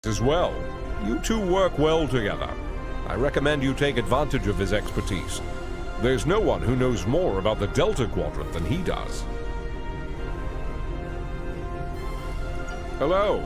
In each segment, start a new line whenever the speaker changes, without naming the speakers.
as well. You two work well together. I recommend you take advantage of his expertise. There's no one who knows more about the Delta Quadrant than he does. Hello.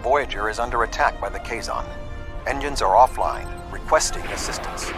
Voyager is under attack by the Kazon. Engines are offline, requesting assistance.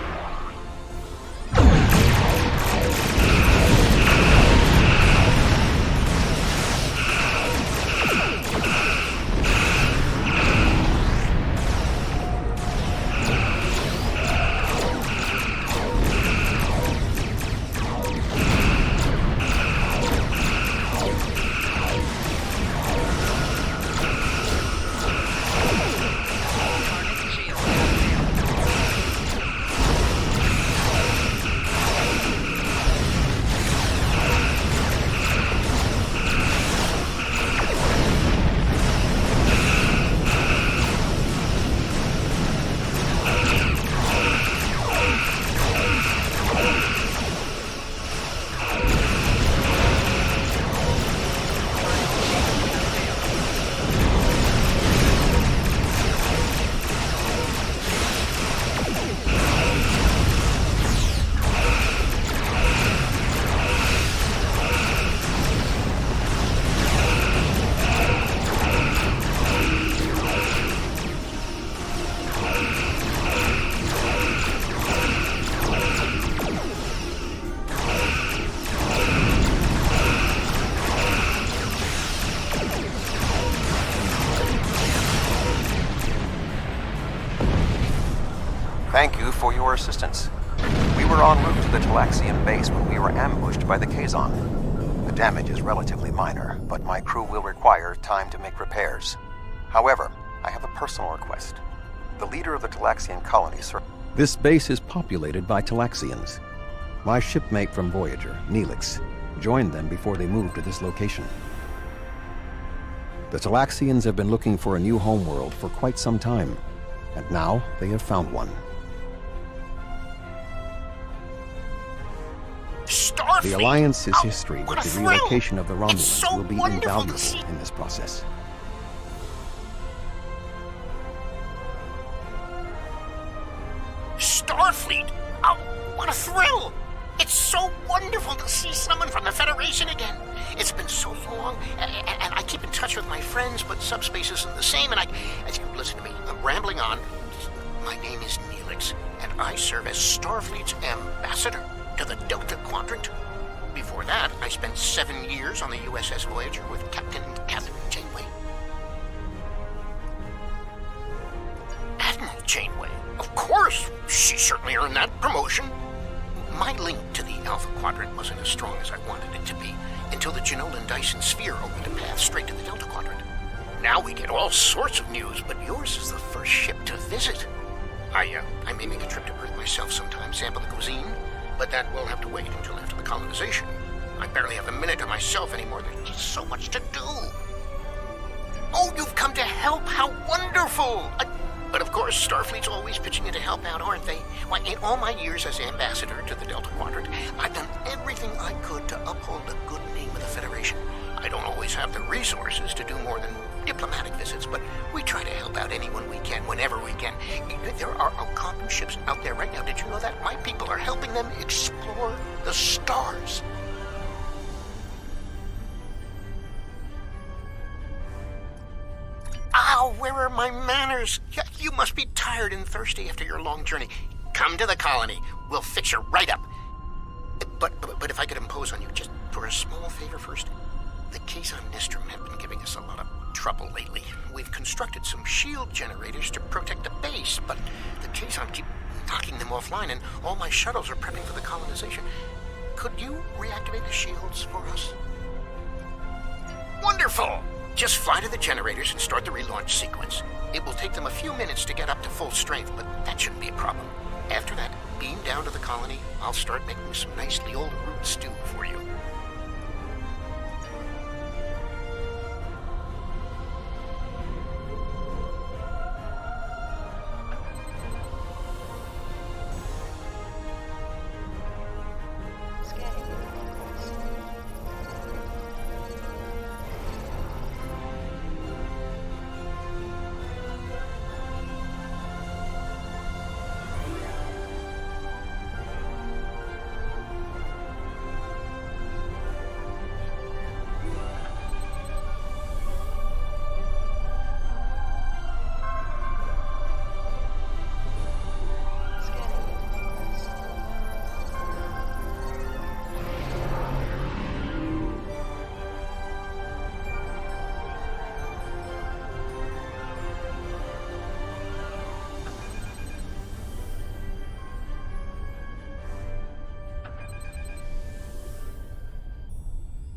Thank you for your assistance. We were en route to the Talaxian base when we were ambushed by the Kazon. The damage is relatively minor, but my crew will require time to make repairs. However, I have a personal request. The leader of the Talaxian colony, Sir...
This base is populated by Talaxians. My shipmate from Voyager, Neelix, joined them before they moved to this location. The Talaxians have been looking for a new homeworld for quite some time, and now they have found one.
Starfleet!
The Alliance's history with
what a
the
thrill!
relocation of the Romulans
It's so
will be
wonderful to
invaluable
see.
in this process.
Starfleet! Oh, what a thrill! It's so wonderful to see someone from the Federation again. It's been so long, and I keep in touch with my friends, but subspace isn't the same, and listen to me, I'm rambling on. My name is Neelix, and I serve as Starfleet's ambassador to the Delta Quadrant. Before that, I spent 7 years on the USS Voyager with Captain Catherine Janeway. Admiral Janeway? Of course! She certainly earned that promotion. My link to the Alpha Quadrant wasn't as strong as I wanted it to be until the Janolan Dyson Sphere opened a path straight to the Delta Quadrant. Now we get all sorts of news, but yours is the first ship to visit. I may make a trip to Earth myself sometime, sample the cuisine, but that will have to wait until after the colonization. I barely have a minute to myself anymore. There's just so much to do. Oh, you've come to help! How wonderful! But of course, Starfleet's always pitching in to help out, aren't they? Why, in all my years as ambassador to the Delta Quadrant, I've done everything I could to uphold the good name of the Federation. I don't always have the resources to do more than diplomatic visits, but we try to help out anyone we can, whenever we can. There are Alcompan ships out there right now. Did you know that? My people are helping them explore the stars. Ow, where are my manners? You must be tired and thirsty after your long journey. Come to the colony. We'll fix you right up. But if I could impose on you just for a small favor first. The Kazon Nistrum have been giving us a lot of trouble lately. We've constructed some shield generators to protect the base, but the Kazon keep knocking them offline, and all my shuttles are prepping for the colonization. Could you reactivate the shields for us? Wonderful! Just fly to the generators and start the relaunch sequence. It will take them a few minutes to get up to full strength, but that shouldn't be a problem. After that, beam down to the colony. I'll start making some nicely old root stew for you.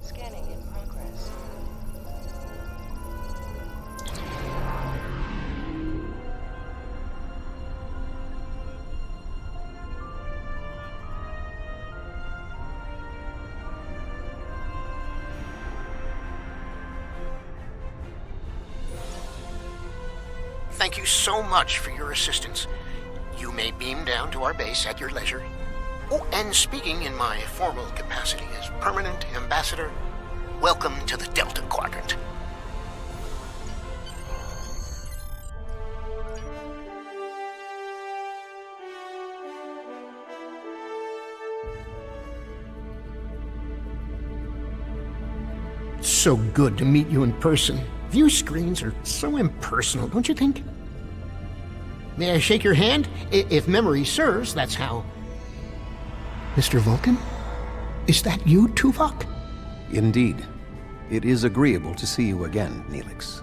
Scanning in progress.
Thank you so much for your assistance. You may beam down to our base at your leisure. Oh, and speaking in my formal capacity as permanent ambassador, welcome to the Delta Quadrant. It's so good to meet you in person. View screens are so impersonal, don't you think? May I shake your hand? If memory serves, that's how. Mr. Vulcan? Is that you, Tuvok?
Indeed. It is agreeable to see you again, Neelix.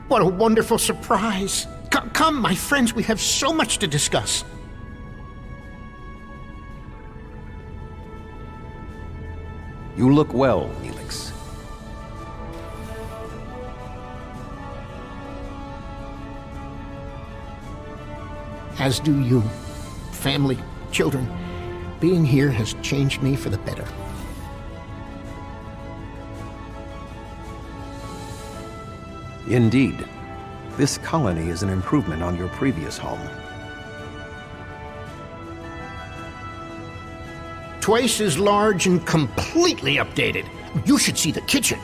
What a wonderful surprise! Come, my friends, we have so much to discuss.
You look well, Neelix.
As do you. Family, children. Being here has changed me for the better.
Indeed. This colony is an improvement on your previous home.
Twice as large and completely updated. You should see the kitchen.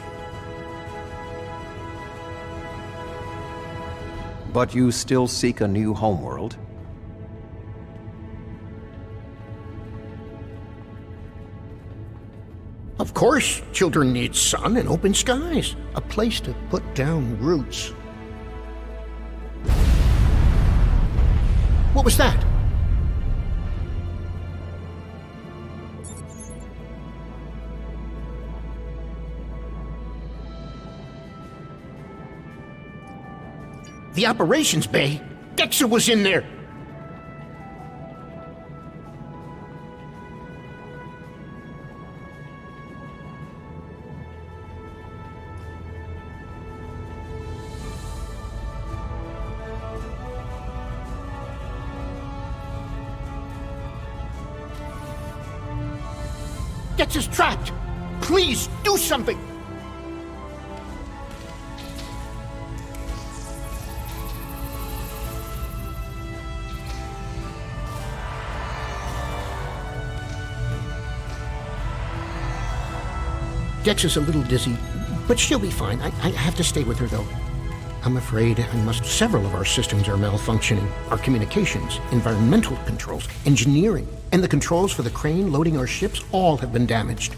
But you still seek a new homeworld?
Of course, children need sun and open skies, a place to put down roots. What was that? The operations bay? Dexter was in there! Dexter's trapped! Please, do something! Dex is a little dizzy, but she'll be fine. I have to stay with her, though. I'm afraid several of our systems are malfunctioning. Our communications, environmental controls, engineering, and the controls for the crane loading our ships all have been damaged.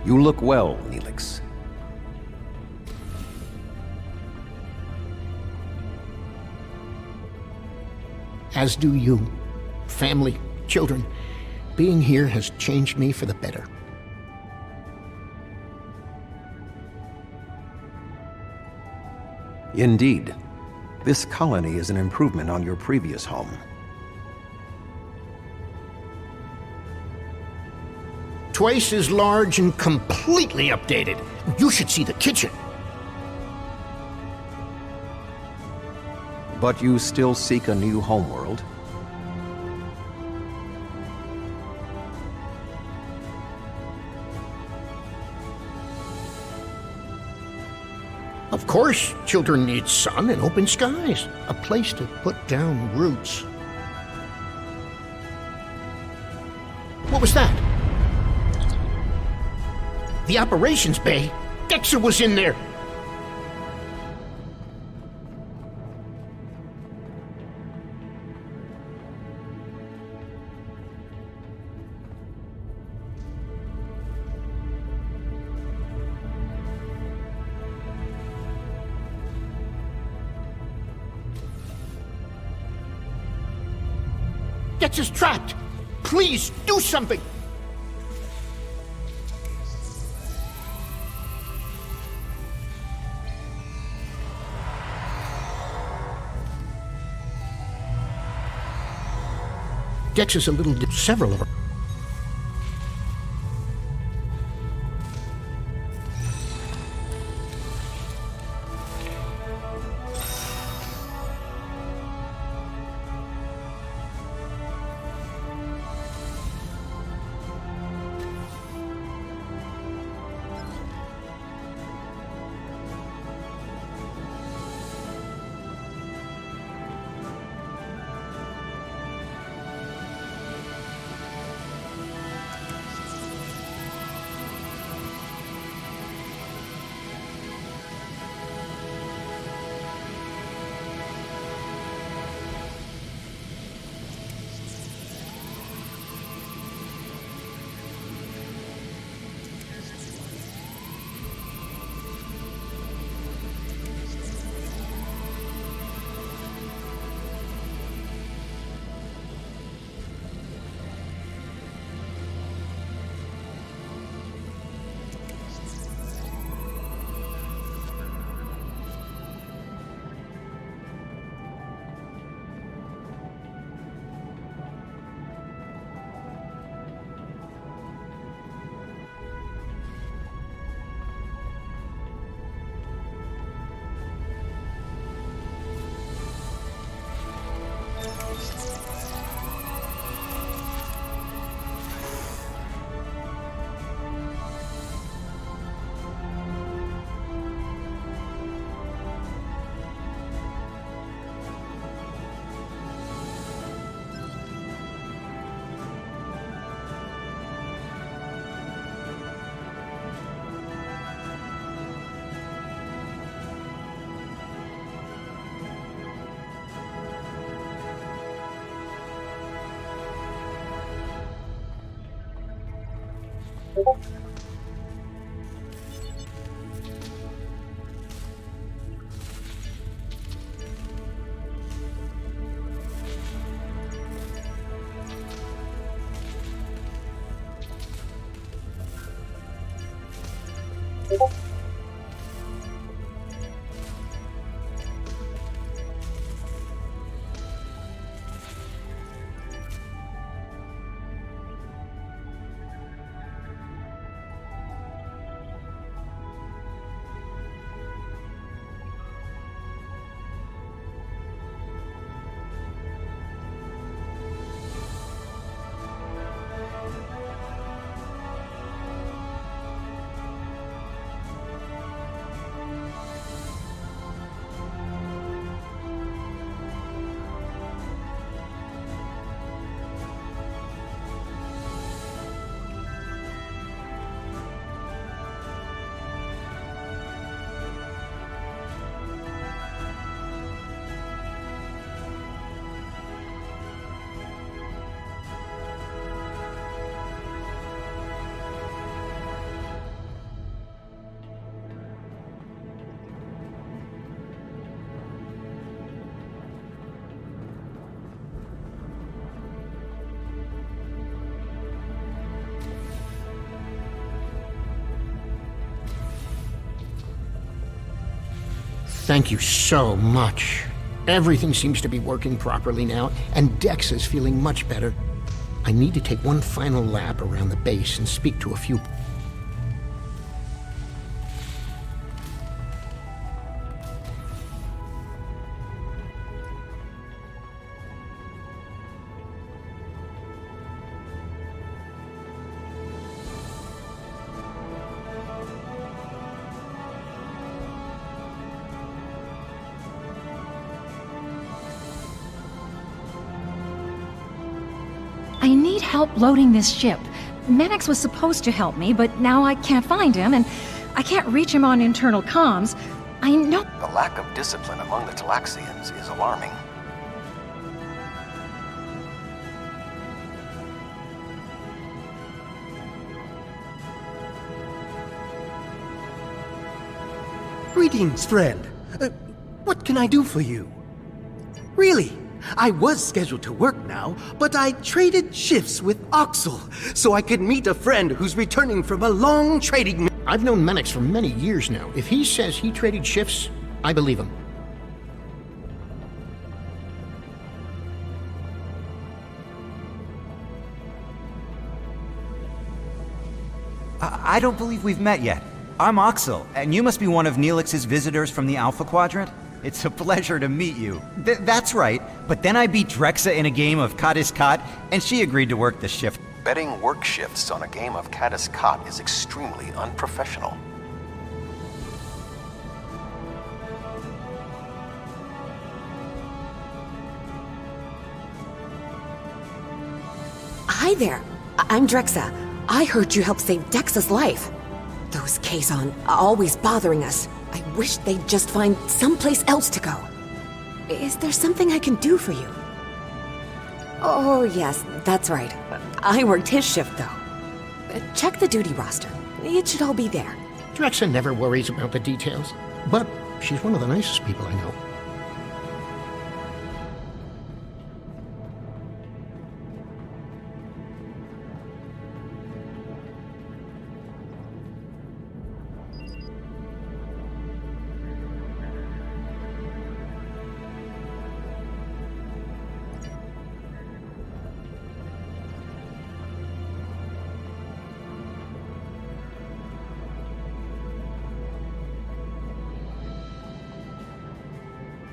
You look well, Neelix.
As do you. Family, children. Being here has changed me for the better.
Indeed. This colony is an improvement on your previous home.
Twice as large and completely updated. You should see the kitchen.
But you still seek a new homeworld?
Of course, children need sun and open skies, a place to put down roots. What was that? The operations bay? Dexter was in there! Dexter's trapped! Please, do something! Dex is a little several of her. Thank you so much. Everything seems to be working properly now, and Dex is feeling much better. I need to take one final lap around the base and speak to a few...
help loading this ship. Mannix was supposed to help me, but now I can't find him, and I can't reach him on internal comms. I know...
The lack of discipline among the Talaxians is alarming.
Greetings, friend. What can I do for you? Really, I was scheduled to work now, but I traded shifts with Oxel so I could meet a friend who's returning from a long trading...
I've known Mannix for many years now. If he says he traded shifts, I believe him.
I don't believe we've met yet. I'm Oxel, and you must be one of Neelix's visitors from the Alpha Quadrant. It's a pleasure to meet you. That's right, but then I beat Drexa in a game of Katis Kat, and she agreed to work the shift.
Betting work shifts on a game of Caddis Cot is extremely unprofessional.
Hi there. I'm Drexa. I heard you helped save Dexa's life. Those Kazon are always bothering us. I wish they'd just find someplace else to go. Is there something I can do for you? Oh, yes, that's right. I worked his shift, though. Check the duty roster. It should all be there.
Drexa never worries about the details, but she's one of the nicest people I know.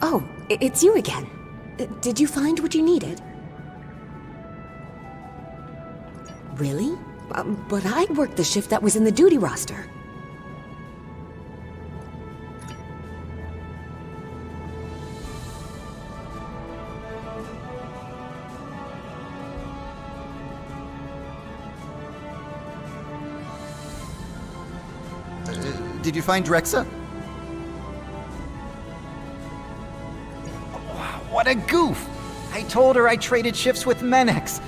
Oh, it's you again. Did you find what you needed? Really? But I worked the shift that was in the duty roster.
Did you find Drexa? What a goof! I told her I traded shifts with Mannix.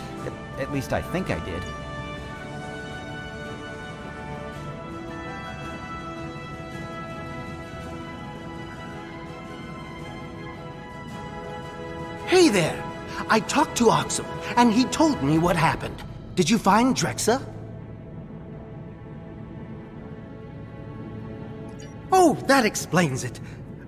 At least I think I did.
Hey there! I talked to Oxel, and he told me what happened. Did you find Drexa? Oh, that explains it.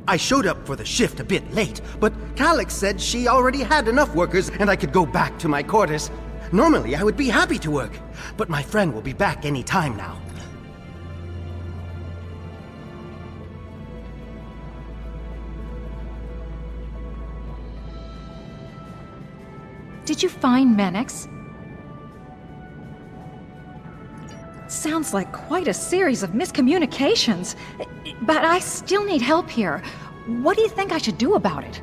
I showed up for the shift a bit late, but Calyx said she already had enough workers and I could go back to my quarters. Normally, I would be happy to work, but my friend will be back any time now.
Did you find Mannix? Sounds like quite a series of miscommunications. But I still need help here. What do you think I should do about it?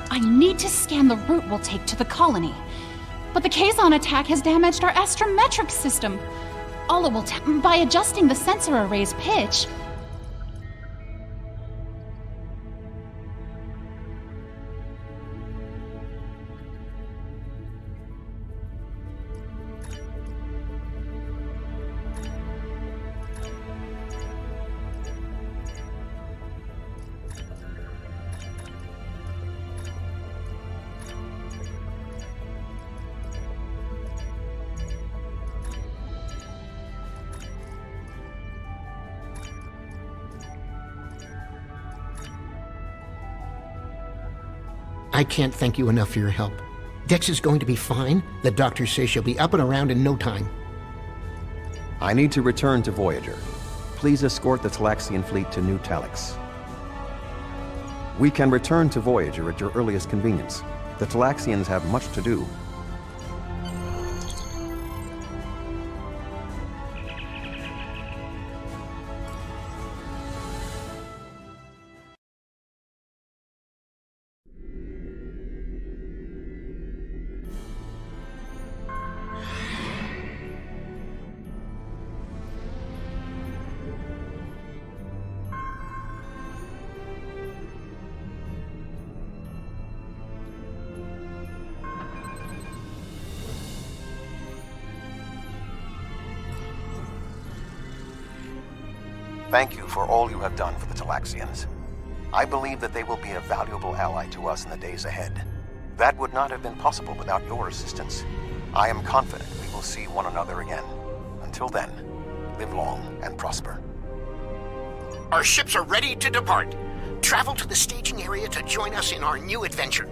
I need to scan the route we'll take to the colony. But the Kazon attack has damaged our astrometric system. All it will by adjusting the sensor array's pitch.
I can't thank you enough for your help. Dex is going to be fine. The doctors say she'll be up and around in no time.
I need to return to Voyager. Please escort the Talaxian fleet to New Talax. We can return to Voyager at your earliest convenience. The Talaxians have much to do.
Thank you for all you have done for the Talaxians. I believe that they will be a valuable ally to us in the days ahead. That would not have been possible without your assistance. I am confident we will see one another again. Until then, live long and prosper.
Our ships are ready to depart. Travel to the staging area to join us in our new adventure.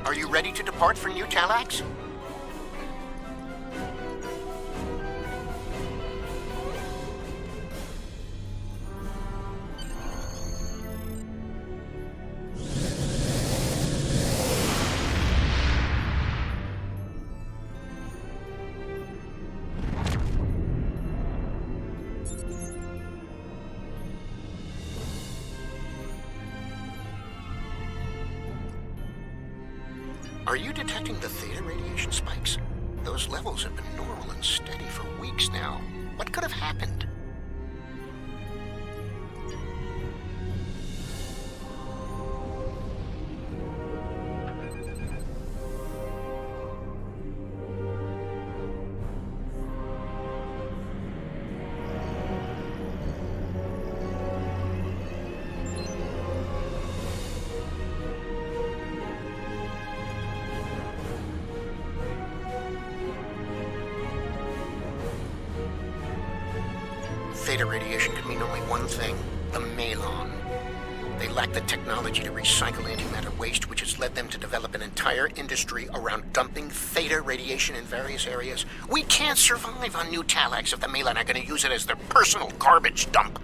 Are you ready to depart for New Talax? Are you detecting the theta radiation spikes? Those levels have been normal and steady for weeks now. What could have happened? Theta radiation could mean only one thing: the Malon. They lack the technology to recycle antimatter waste, which has led them to develop an entire industry around dumping theta radiation in various areas. We can't survive on New Talax if the Malon are going to use it as their personal garbage dump.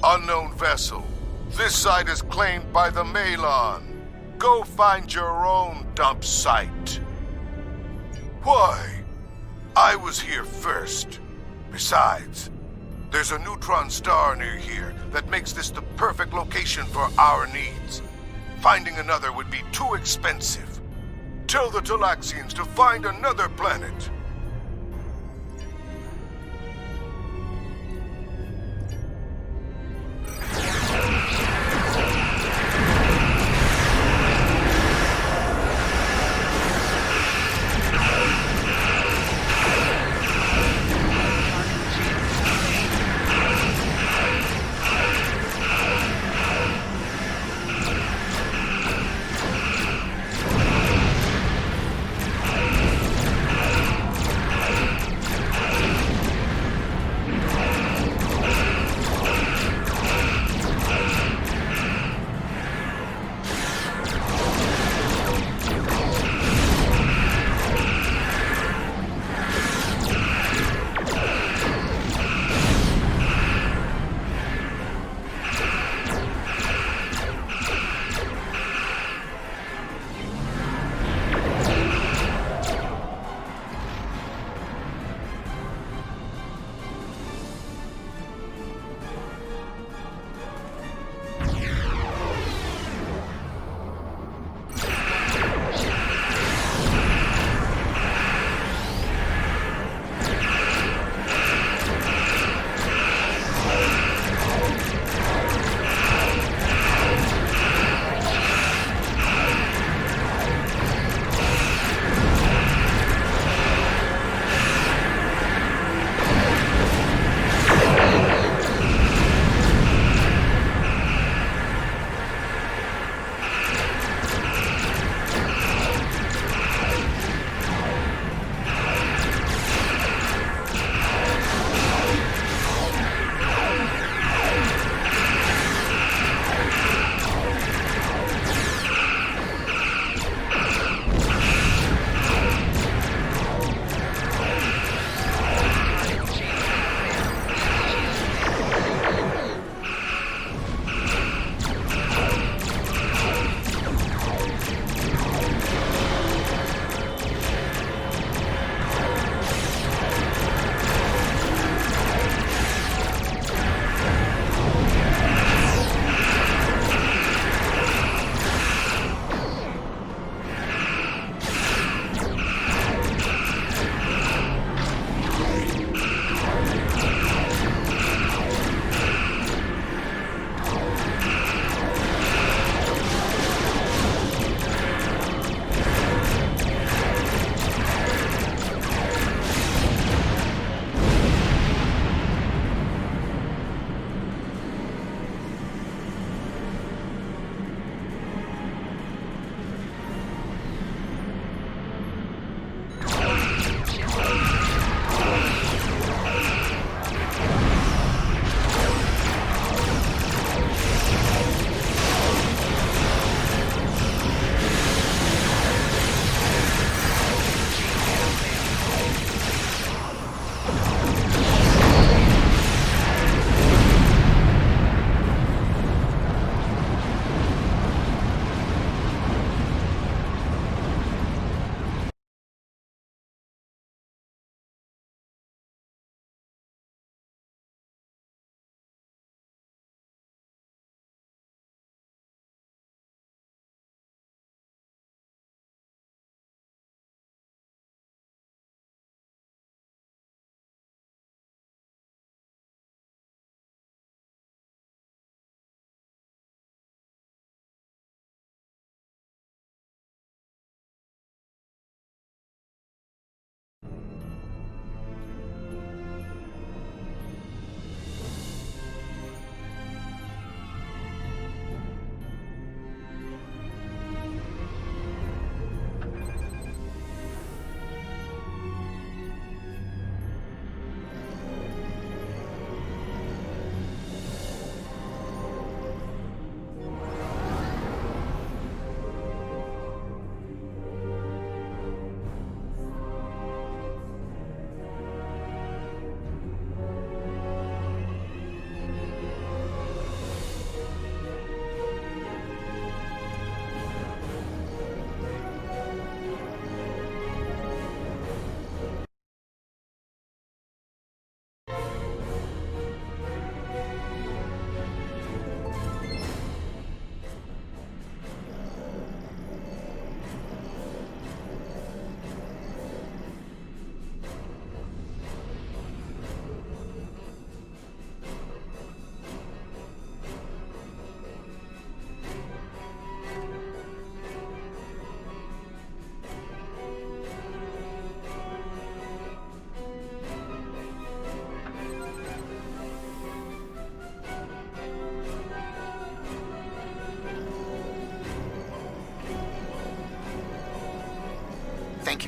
Unknown vessel. This site is claimed by the Malon. Go find your own dump site. Why? I was here first. Besides, there's a neutron star near here that makes this the perfect location for our needs. Finding another would be too expensive. Tell the Talaxians to find another planet.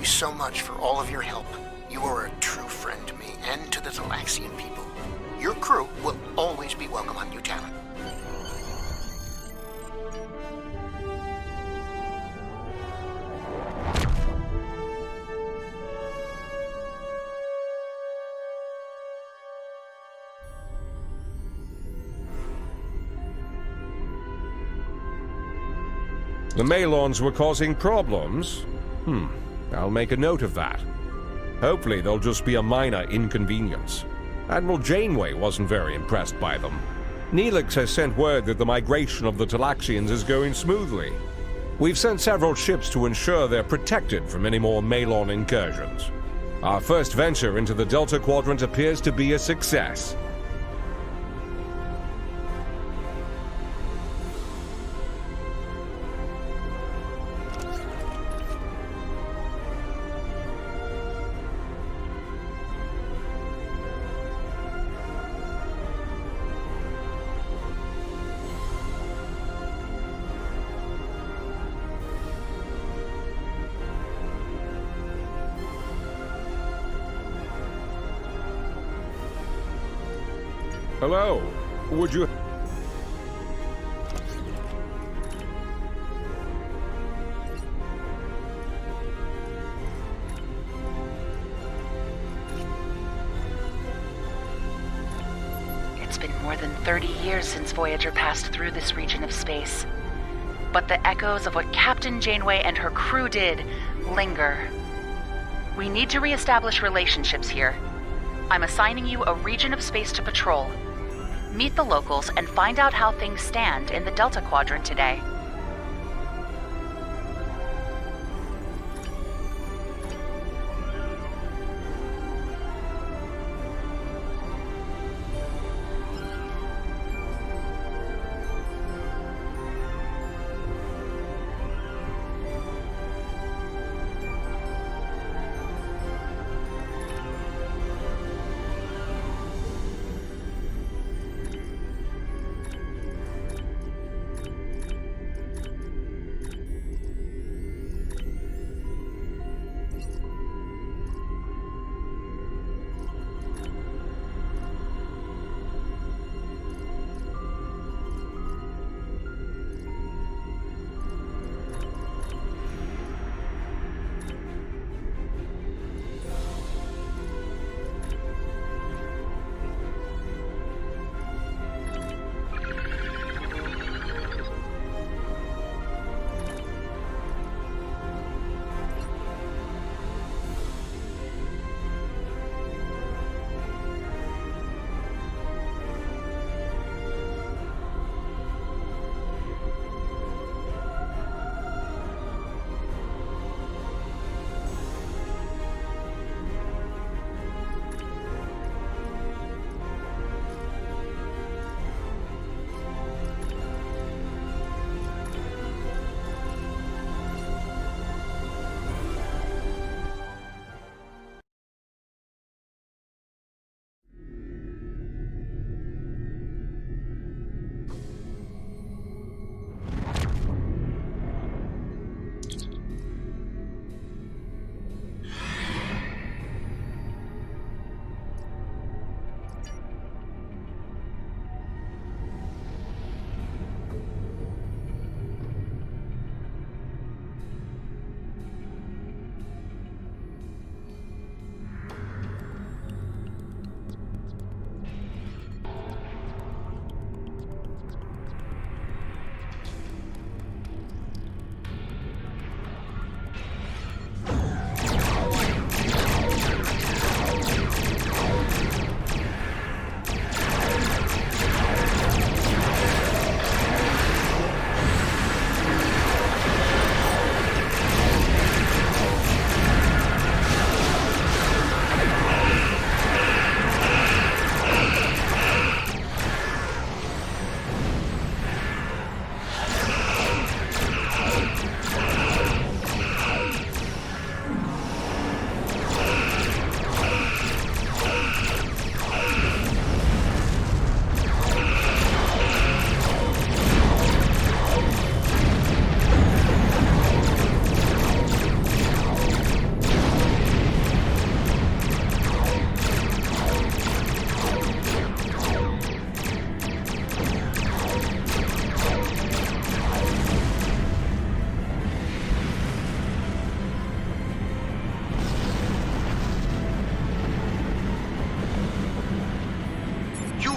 you so much for all of your help. You are a true friend to me and to the Talaxian people. Your crew will always be welcome on New Talon.
The Malons were causing problems? I'll make a note of that. Hopefully they'll just be a minor inconvenience. Admiral Janeway wasn't very impressed by them. Neelix has sent word that the migration of the Talaxians is going smoothly. We've sent several ships to ensure they're protected from any more Malon incursions. Our first venture into the Delta Quadrant appears to be a success. Hello, would you...
It's been more than 30 years since Voyager passed through this region of space. But the echoes of what Captain Janeway and her crew did linger. We need to reestablish relationships here. I'm assigning you a region of space to patrol. Meet the locals and find out how things stand in the Delta Quadrant today.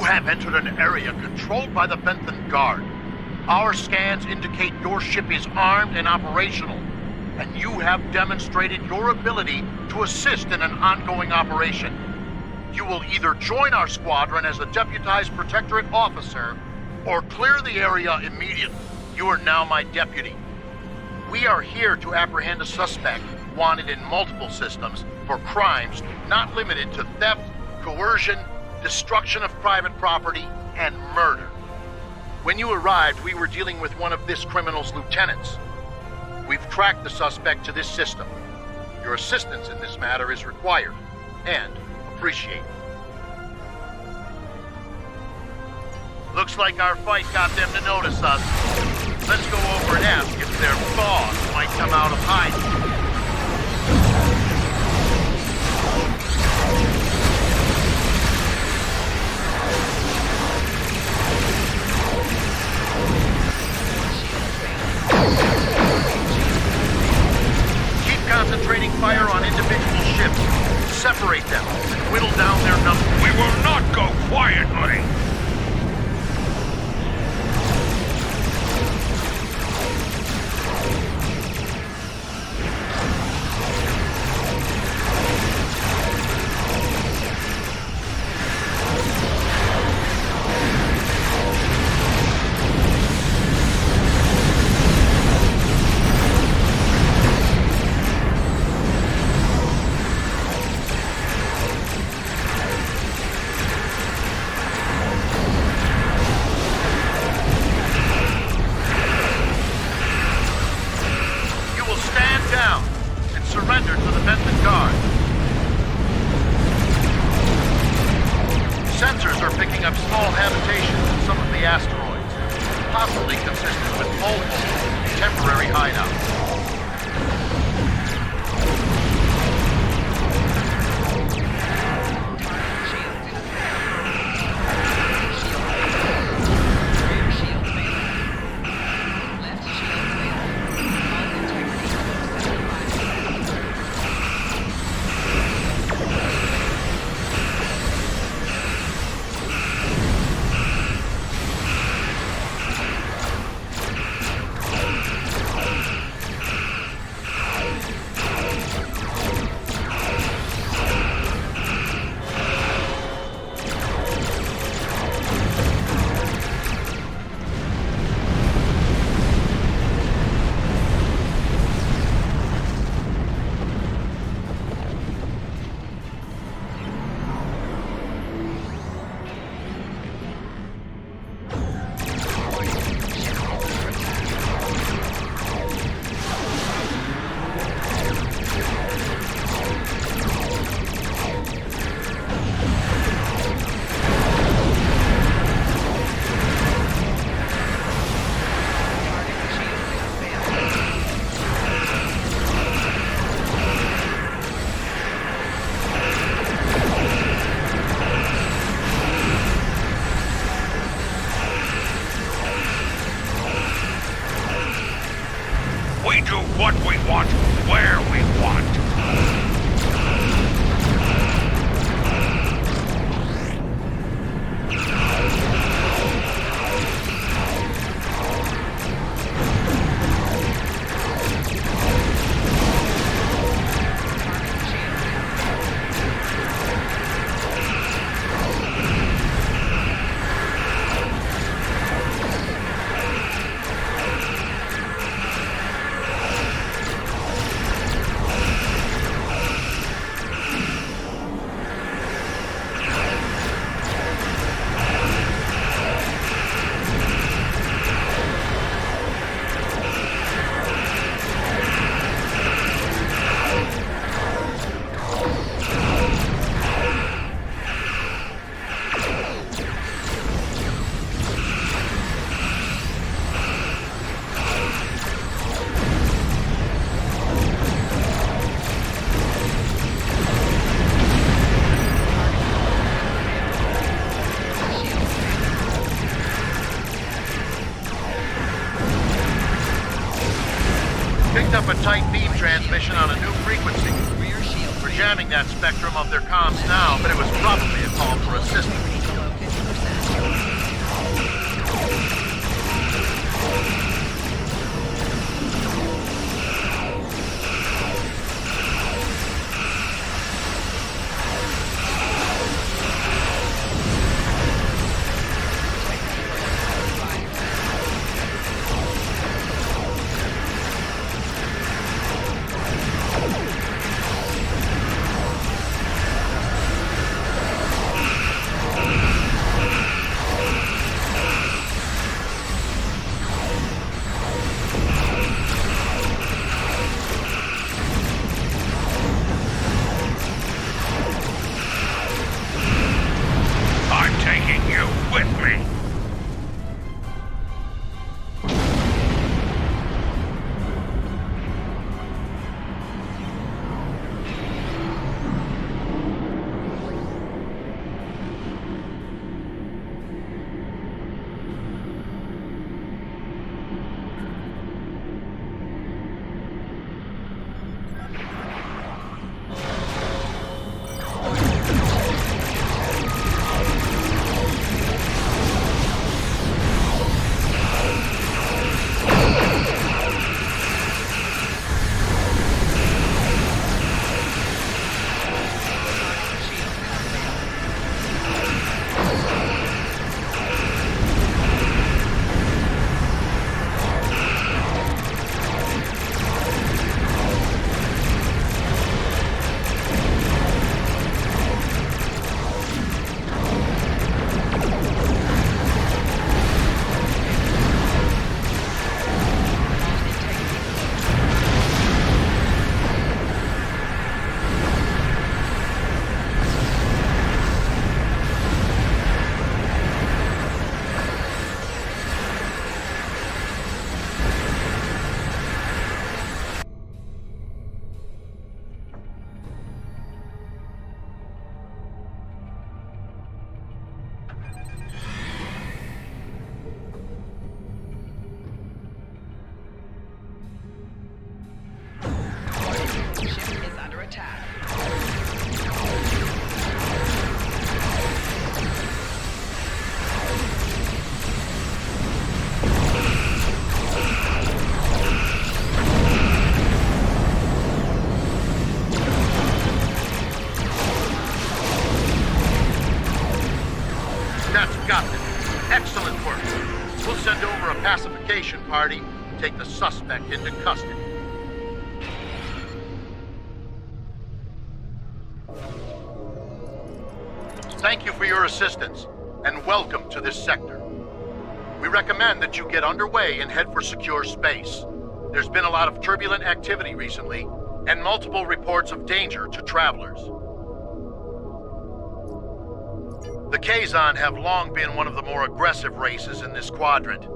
have entered an area controlled by the Bentham Guard. Our scans indicate your ship is armed and operational, and you have demonstrated your ability to assist in an ongoing operation. You will either join our squadron as a deputized Protectorate officer, or clear the area immediately. You are now my deputy. We are here to apprehend a suspect wanted in multiple systems for crimes not limited to theft, coercion, destruction of private property, and murder. When you arrived, we were dealing with one of this criminal's lieutenants. We've tracked the suspect to this system. Your assistance in this matter is required, and appreciated. Looks like our fight got them to notice us. Let's go over and ask if their boss might come out of hiding. Concentrating fire on individual ships. Separate them and whittle down their numbers.
We will not go quietly! What we want, where we want. Picked up a tight beam transmission on a new frequency. We're jamming that spectrum of their comms now, but it was probably a call for assistance.
pacification party take the suspect into custody. Thank you for your assistance, and welcome to this sector. We recommend that you get underway and head for secure space. There's been a lot of turbulent activity recently, and multiple reports of danger to travelers. The Kazon have long been one of the more aggressive races in this quadrant.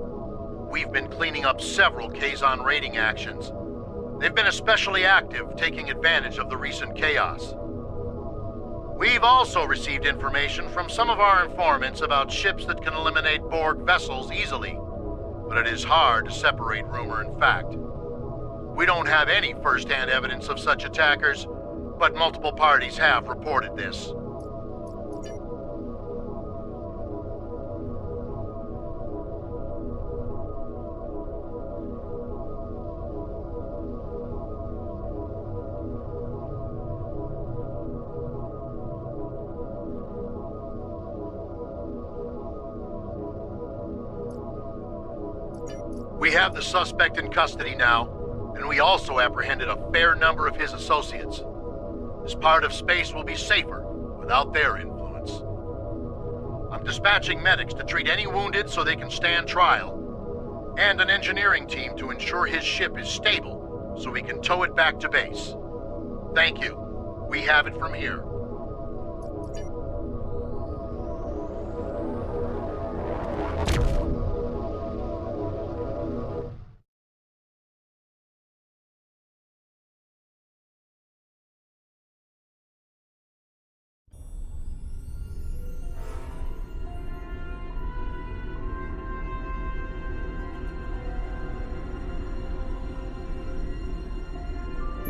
We've been cleaning up several Kazon raiding actions. They've been especially active, taking advantage of the recent chaos. We've also received information from some of our informants about ships that can eliminate Borg vessels easily, but it is hard to separate rumor and fact. We don't have any first-hand evidence of such attackers, but multiple parties have reported this. We have the suspect in custody now, and we also apprehended a fair number of his associates. This part of space will be safer without their influence. I'm dispatching medics to treat any wounded so they can stand trial, and an engineering team to ensure his ship is stable so we can tow it back to base. Thank you. We have it from here.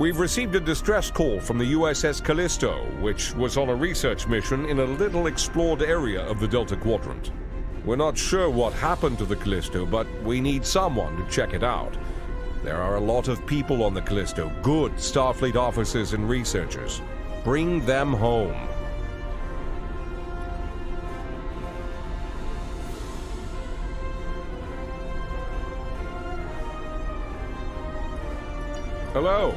We've received a distress call from the USS Callisto, which was on a research mission in a little explored area of the Delta Quadrant. We're not sure what happened to the Callisto, but we need someone to check it out. There are a lot of people on the Callisto, good Starfleet officers and researchers. Bring them home. Hello.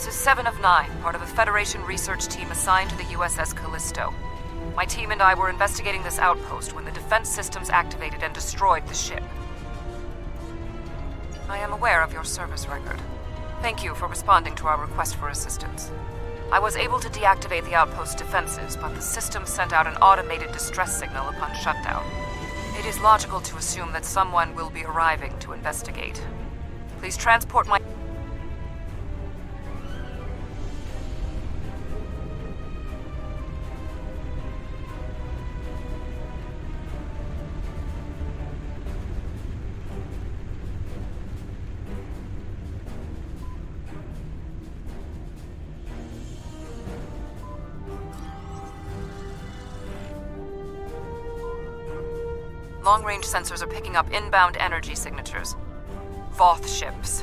This is 7 of 9, part of a Federation research team assigned to the USS Callisto. My team and I were investigating this outpost when the defense systems activated and destroyed the ship. I am aware of your service record. Thank you for responding to our request for assistance. I was able to deactivate the outpost's defenses, but the system sent out an automated distress signal upon shutdown. It is logical to assume that someone will be arriving to investigate. Please transport my... Long-range sensors are picking up inbound energy signatures. Voth ships.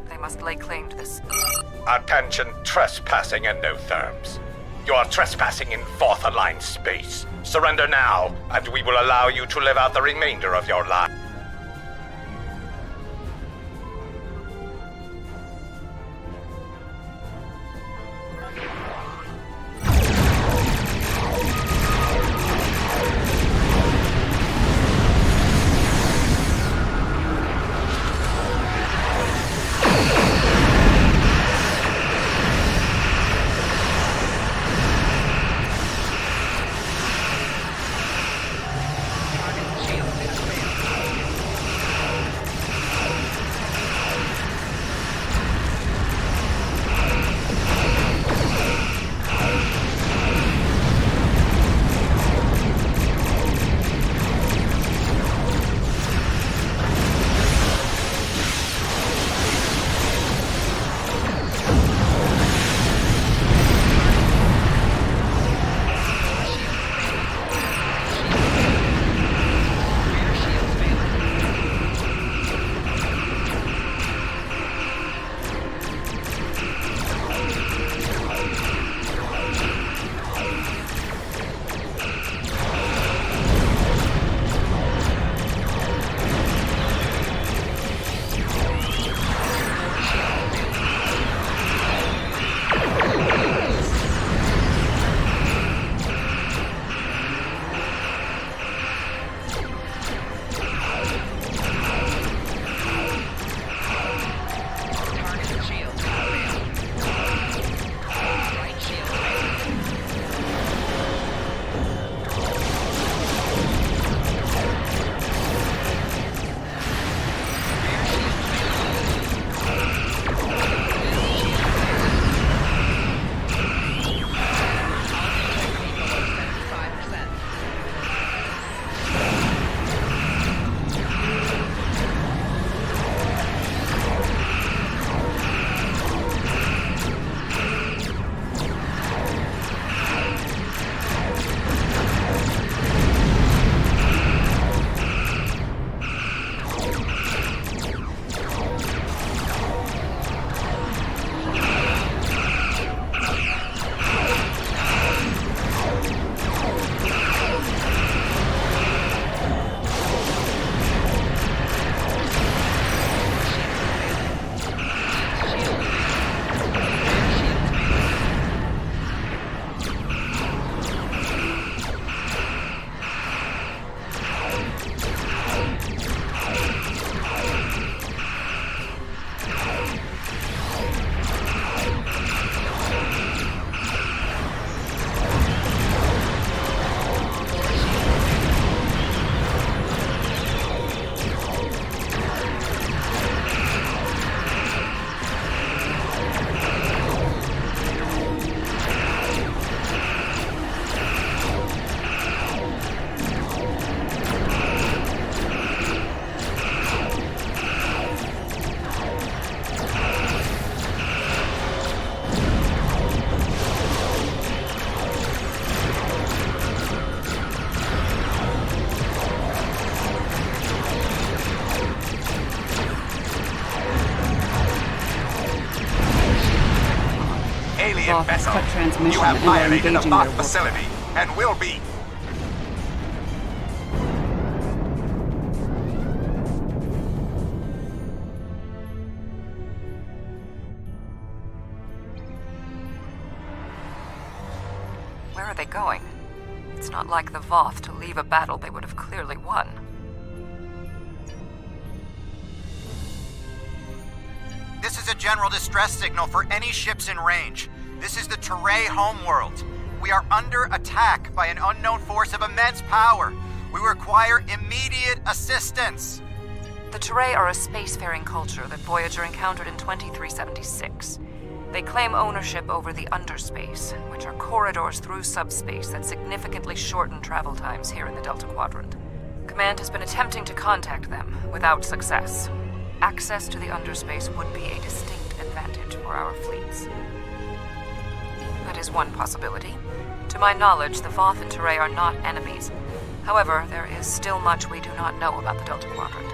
They must lay claim to this.
Attention, trespassing endotherms. You are trespassing in Voth-aligned space. Surrender now, and we will allow you to live out the remainder of your life.
alien vessel.
Cut transmission
You have
and are
violated a
engaging
Voth
their
facility and will be.
they going? It's not like the Voth to leave a battle they would have clearly won.
This is a general distress signal for any ships in range. This is the Teray homeworld. We are under attack by an unknown force of immense power. We require immediate assistance.
The Teray are a spacefaring culture that Voyager encountered in 2376. They claim ownership over the underspace, which are corridors through subspace that significantly shorten travel times here in the Delta Quadrant. Command has been attempting to contact them, without success. Access to the underspace would be a distinct advantage for our fleets. That is one possibility. To my knowledge, the Voth and Teray are not enemies. However, there is still much we do not know about the Delta Quadrant.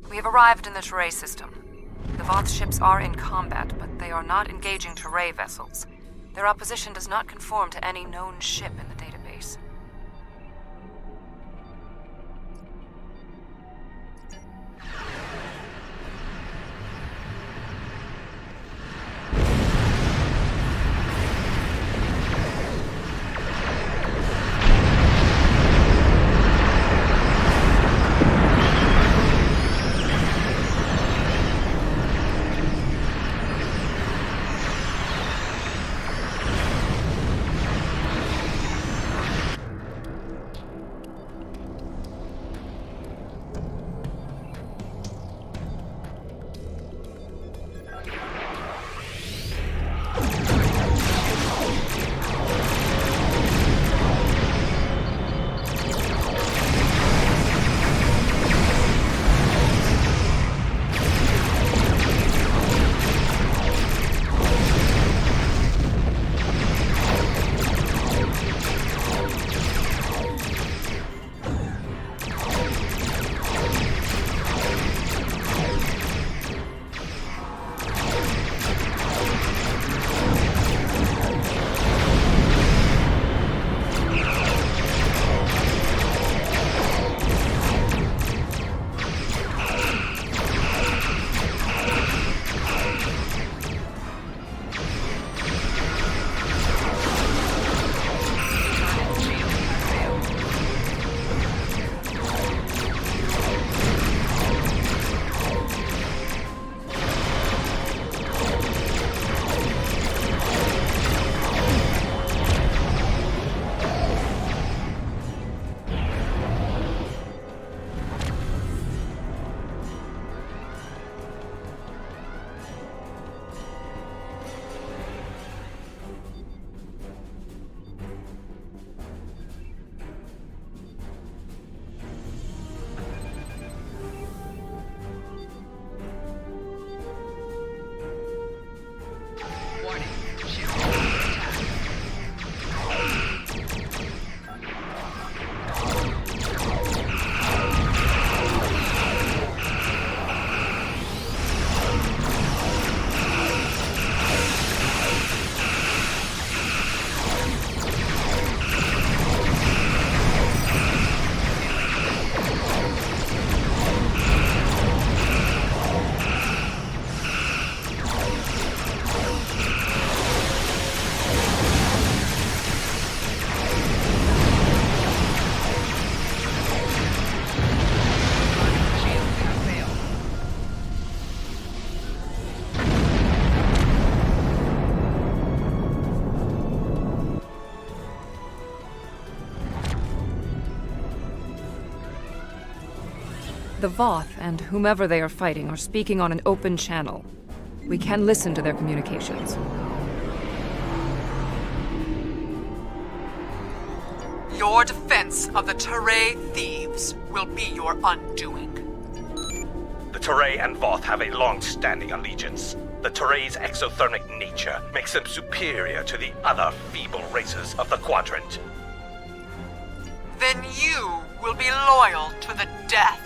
We have arrived in the Teray system. The Voth ships are in combat, but they are not engaging Teray vessels. Their opposition does not conform to any known ship in the database. The Voth and whomever they are fighting are speaking on an open channel. We can listen to their communications. Your defense of the Teray thieves will be your undoing.
The Teray and Voth have a long-standing allegiance. The Teray's exothermic nature makes them superior to the other feeble races of the Quadrant.
Then you will be loyal to the death.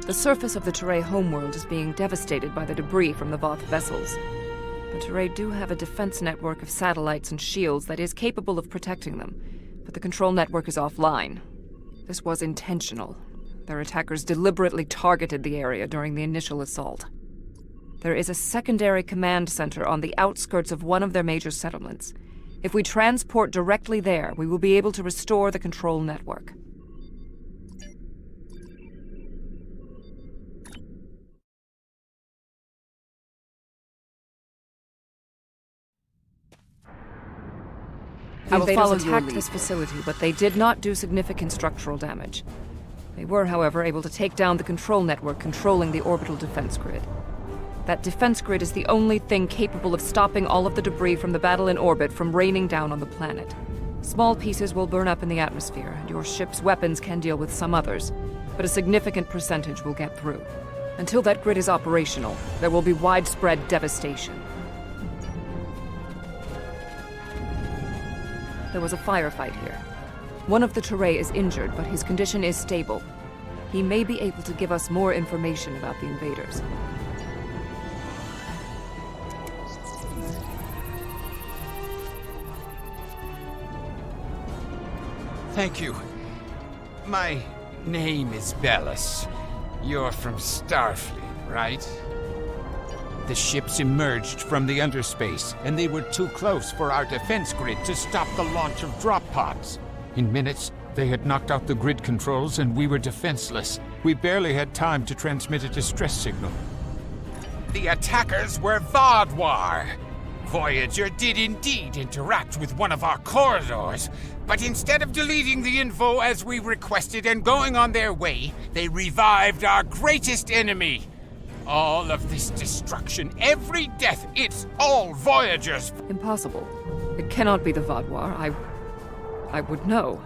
The surface of the Teray homeworld is being devastated by the debris from the Voth vessels. The Teray do have a defense network of satellites and shields that is capable of protecting them, but the control network is offline. This was intentional. Their attackers deliberately targeted the area during the initial assault. There is a secondary command center on the outskirts of one of their major settlements. If we transport directly there, we will be able to restore the control network. I will follow attacked this facility, but they did not do significant structural damage. They were, however, able to take down the control network controlling the orbital defense grid. That defense grid is the only thing capable of stopping all of the debris from the battle in orbit from raining down on the planet. Small pieces will burn up in the atmosphere, and your ship's weapons can deal with some others, but a significant percentage will get through. Until that grid is operational, there will be widespread devastation. There was a firefight here. One of the Teray is injured, but his condition is stable. He may be able to give us more information about the invaders.
Thank you. My name is Bellis. You're from Starfleet, right? The ships emerged from the underspace, and they were too close for our defense grid to stop the launch of drop pods. In minutes, they had knocked out the grid controls, and we were defenseless. We barely had time to transmit a distress signal.
The attackers were Vaadwaur. Voyager did indeed interact with one of our corridors, but instead of deleting the info as we requested and going on their way, they revived our greatest enemy. All of this destruction, every death, it's all Voyagers.
Impossible. It cannot be the Vaadwaur. I would know.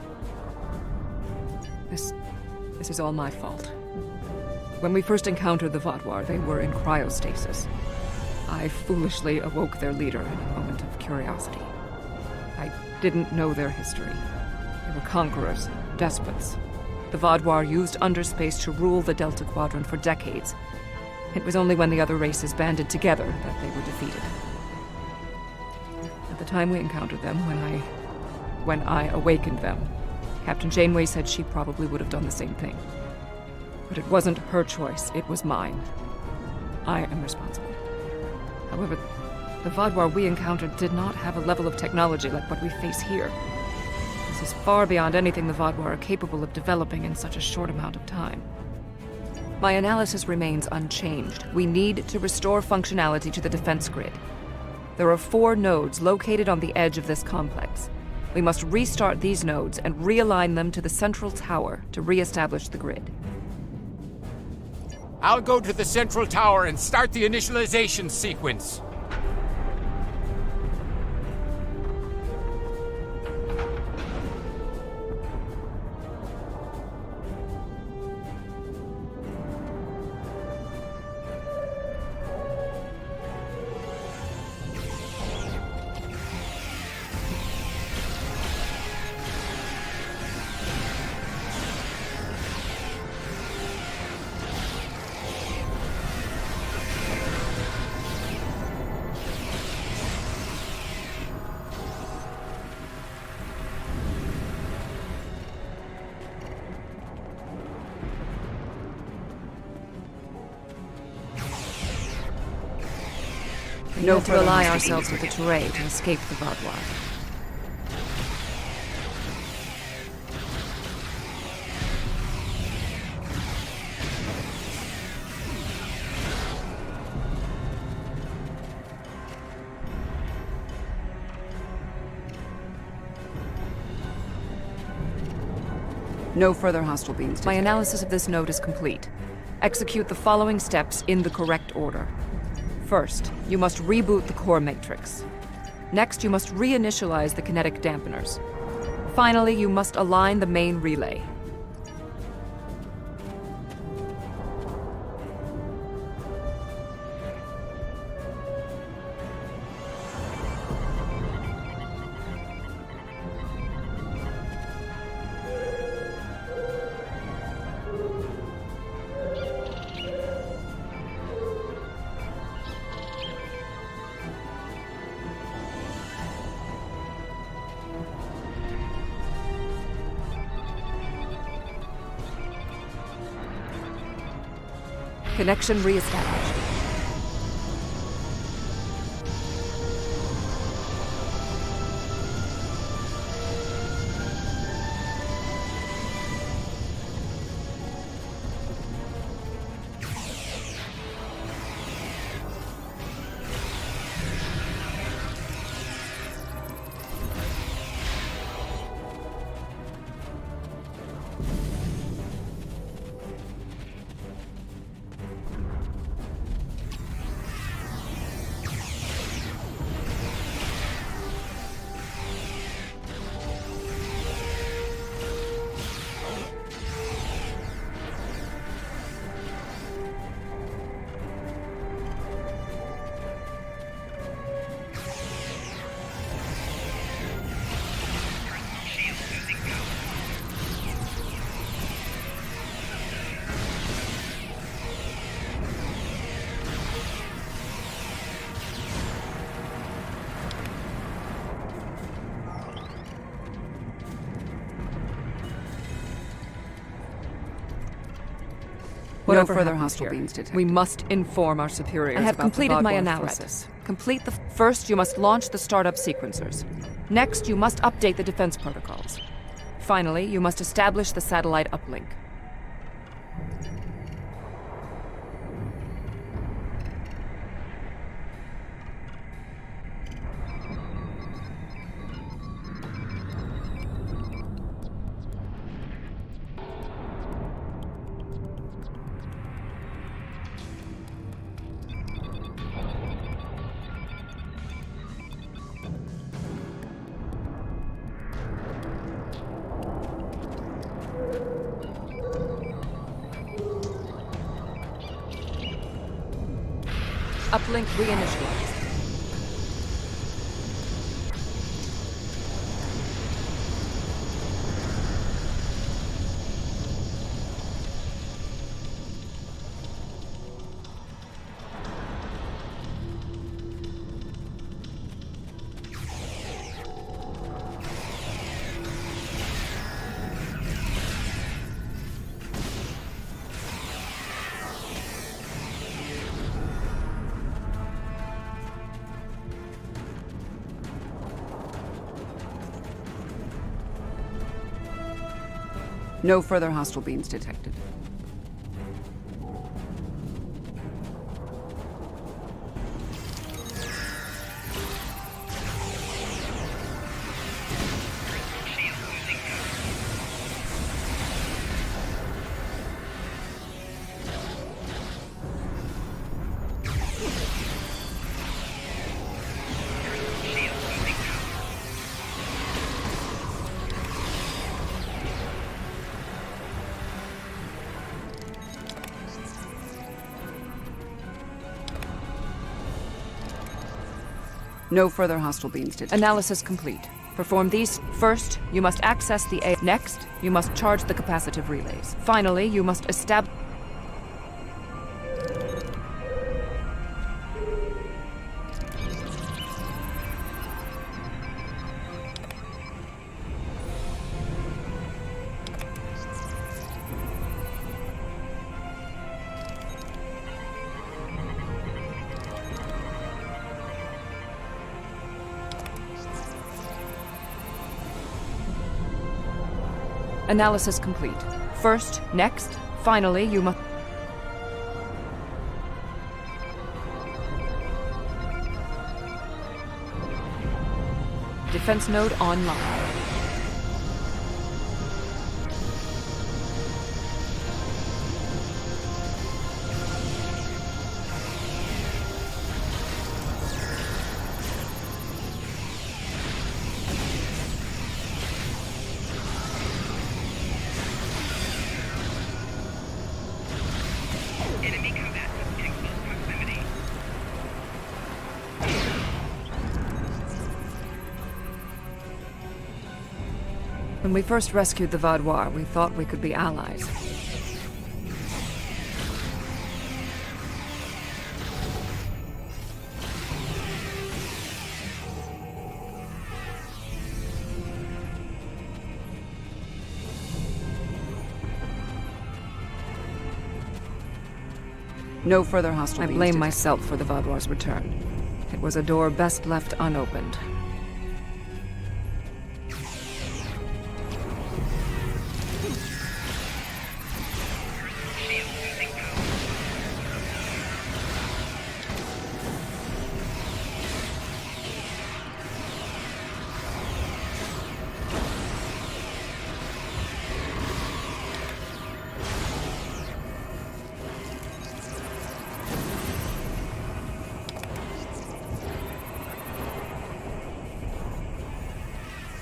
This is all my fault. When we first encountered the Vaadwaur, they were in cryostasis. I foolishly awoke their leader in a moment of curiosity. I didn't know their history. They were conquerors, despots. The Vaadwaur used underspace to rule the Delta Quadrant for decades. It was only when the other races banded together that they were defeated. At the time we encountered them, when I awakened them, Captain Janeway said she probably would have done the same thing. But it wasn't her choice, it was mine. I am responsible. However, the Vaadwaur we encountered did not have a level of technology like what we face here. This is far beyond anything the Vaadwaur are capable of developing in such a short amount of time. My analysis remains unchanged. We need to restore functionality to the defense grid. There are 4 nodes located on the edge of this complex. We must restart these nodes and realign them to the central tower to re-establish the grid.
I'll go to the central tower and start the initialization sequence. We need to ally ourselves with the Teray to escape the Vaadwaur. No further hostile beings. My analysis of this node is complete. Execute the following steps in the correct order. First, you must reboot the core matrix.
Next, you must reinitialize the kinetic dampeners. Finally, you must align the main relay. Connection reestablished.
No further hostile beams detected.
We must inform our superiors. I have
about
completed
the
my
Vodwar
analysis. Complete the first, you must launch the startup sequencers. Next, you must update the defense protocols. Finally, you must establish the satellite uplink. Uplink reinitialized.
No further hostile beams detected. No further hostile beams detected.
Analysis complete. Perform these. First, you must access the A. Next, you must charge the capacitive relays. Finally, you must establish... Analysis complete. First, next, finally, you must... Defense node online. When we first rescued the Vaudois, we thought we could be allies. No further hostile beings. I blame myself for the Vaudois' return. It was a door best left unopened.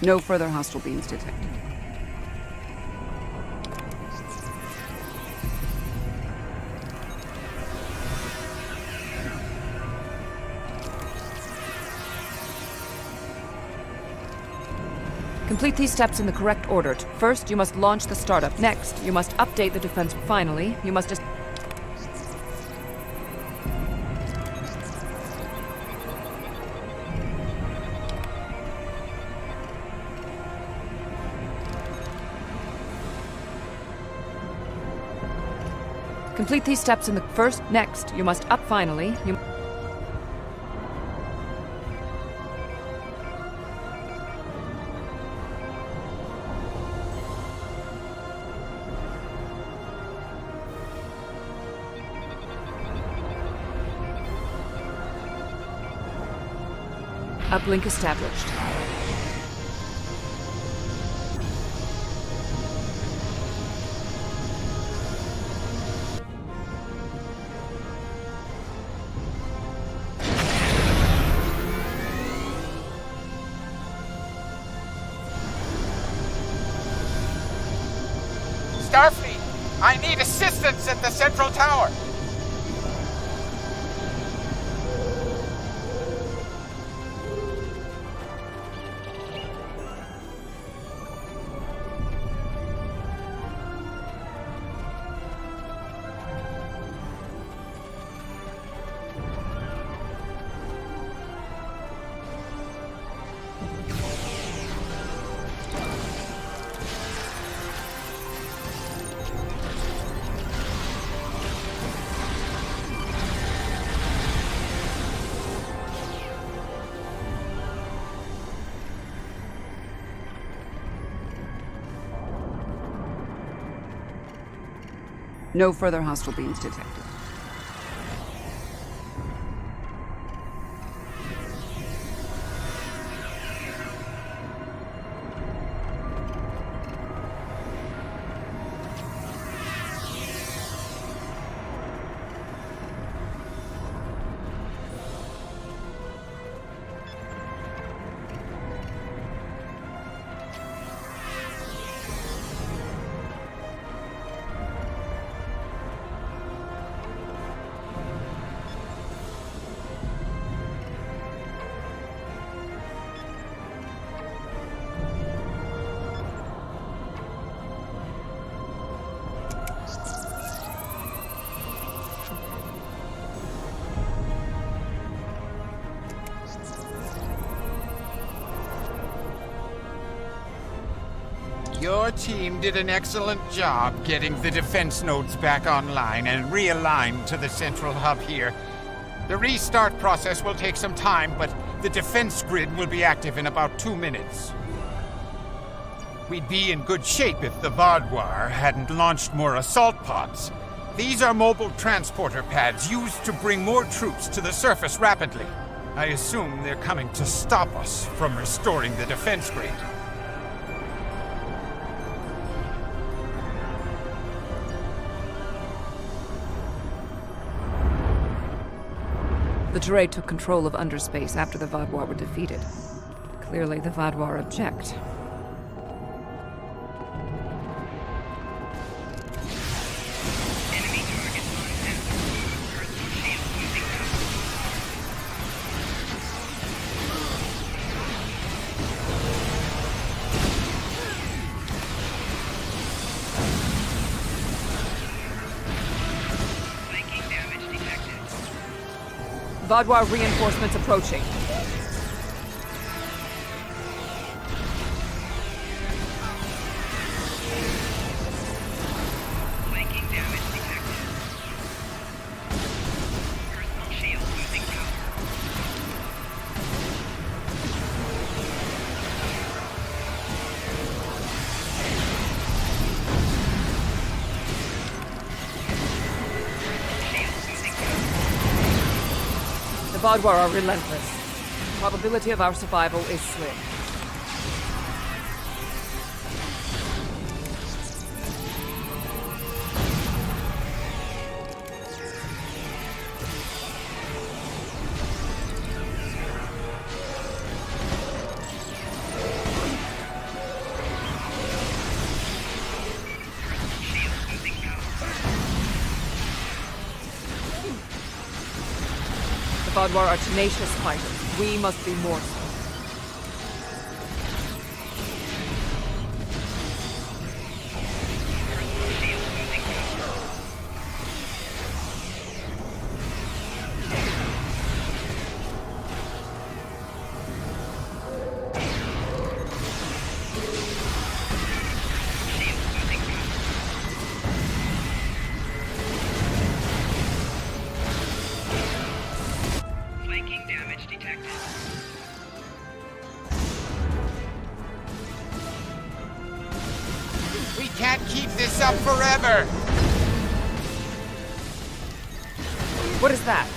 No further hostile beings detected. Complete these steps in the correct order. First, you must launch the startup. Next, you must update the defense. Finally, you must just... Complete these steps in the first. Next, you must up. Finally, you... Uplink established.
Starfleet, I need assistance at the central tower.
No further hostile beings detected.
Your team did an excellent job getting the defense nodes back online and realigned to the central hub here. The restart process will take some time, but the defense grid will be active in about 2 minutes. We'd be in good shape if the Vaudois hadn't launched more assault pods. These are mobile transporter pads used to bring more troops to the surface rapidly. I assume they're coming to stop us from restoring the defense grid.
The Teray took control of underspace after the Vaudois were defeated. Clearly, the Vaudois object. Vaadwaur reinforcements approaching. The Vaadwaur are relentless. The probability of our survival is slim. The Vaadwaur are tenacious fighters. We must be more so.
We can't keep this up forever!
What is that?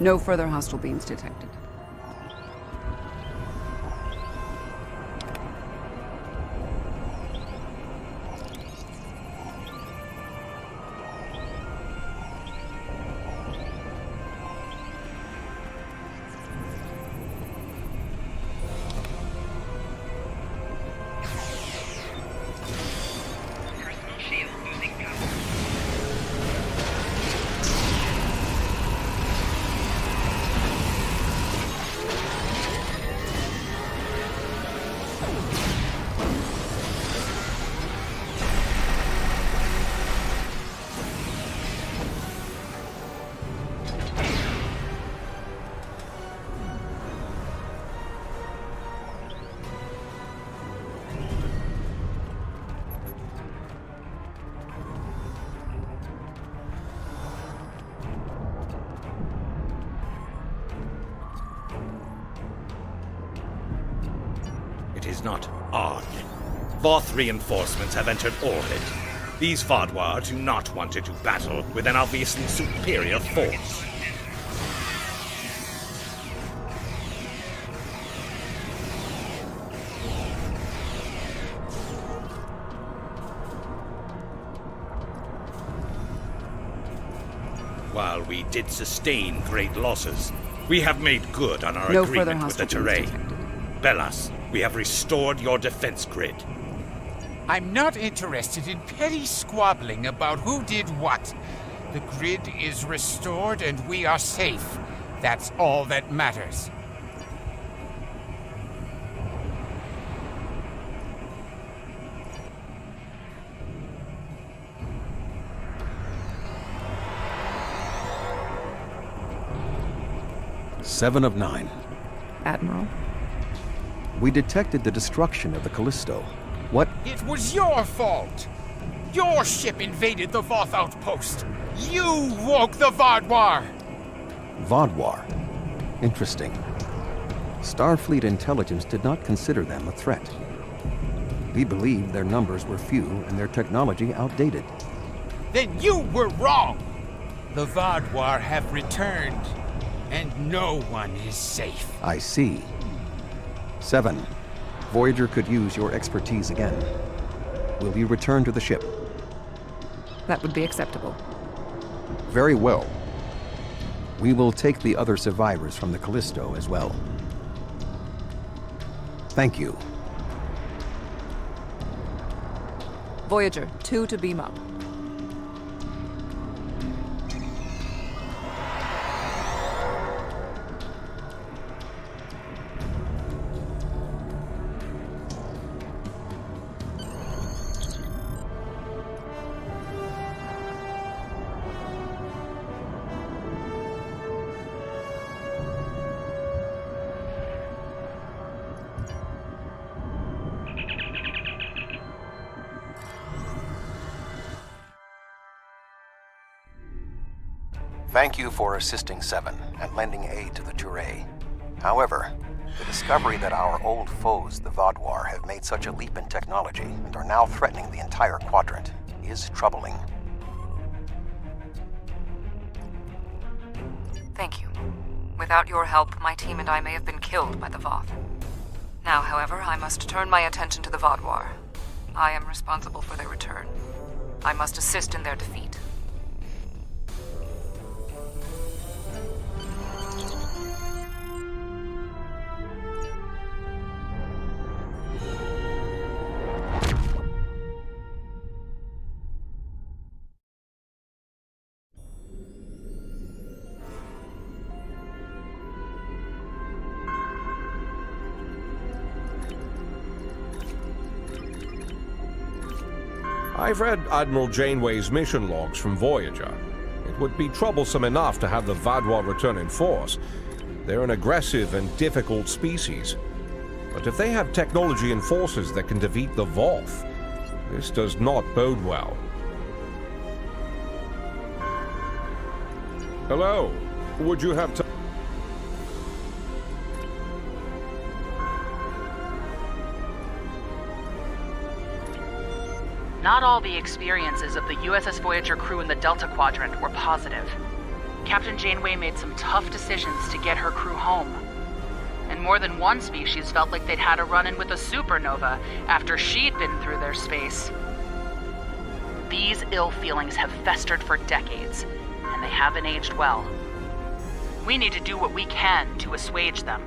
No further hostile beams detected.
It is not odd. Voth reinforcements have entered orbit. These Vaadwaur do not want to do battle with an obviously superior force. While we did sustain great losses, we have made good on our agreement with the terrain. Bellas, we have restored your defense grid.
I'm not interested in petty squabbling about who did what. The grid is restored and we are safe. That's all that matters.
Seven of 9.
Admiral?
We detected the destruction of the Callisto. What?
It was your fault! Your ship invaded the Voth outpost! You woke the Vaadwaur!
Vaadwaur. Interesting. Starfleet intelligence did not consider them a threat. We believed their numbers were few and their technology outdated.
Then you were wrong! The Vaadwaur have returned, and no one is safe.
I see. 7. Voyager could use your expertise again. Will you return to the ship?
That would be acceptable.
Very well. We will take the other survivors from the Callisto as well. Thank you.
Voyager, 2 to beam up.
Thank you for assisting Seven and lending aid to the Touré. However, the discovery that our old foes, the Vaadwaur, have made such a leap in technology and are now threatening the entire quadrant is troubling.
Thank you. Without your help, my team and I may have been killed by the Voth. Now, however, I must turn my attention to the Vaadwaur. I am responsible for their return. I must assist in their defeat.
I've read Admiral Janeway's mission logs from Voyager. It would be troublesome enough to have the Vaadwaur return in force. They're an aggressive and difficult species. But if they have technology and forces that can defeat the Voth, this does not bode well. Hello. Would you have time?
Not all the experiences of the USS Voyager crew in the Delta Quadrant were positive. Captain Janeway made some tough decisions to get her crew home. And more than one species felt like they'd had a run-in with a supernova after she'd been through their space. These ill feelings have festered for decades, and they haven't aged well. We need to do what we can to assuage them.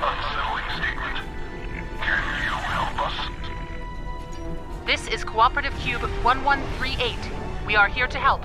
unsettling statement. Can you help us?
This is Cooperative Cube 1138. We are here to help.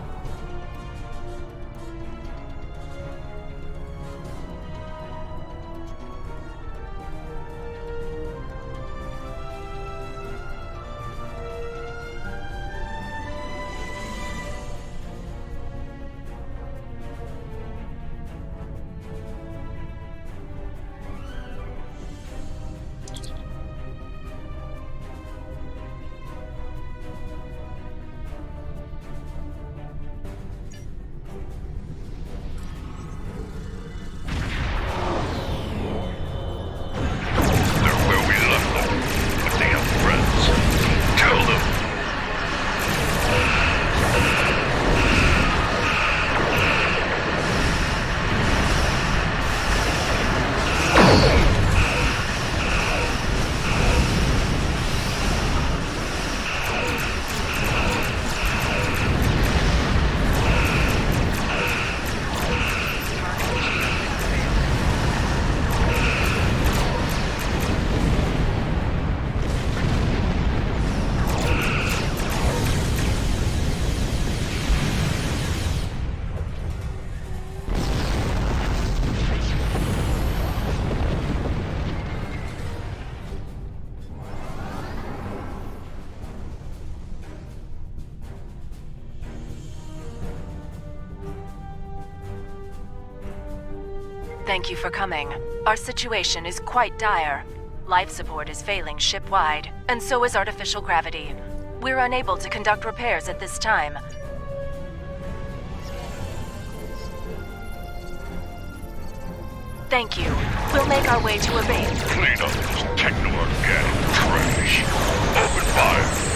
Thank you for coming. Our situation is quite dire. Life support is failing ship-wide, and so is artificial gravity. We're unable to conduct repairs at this time. Thank you. We'll make our way to a base.
Clean up this techno-organic trash. Open fire.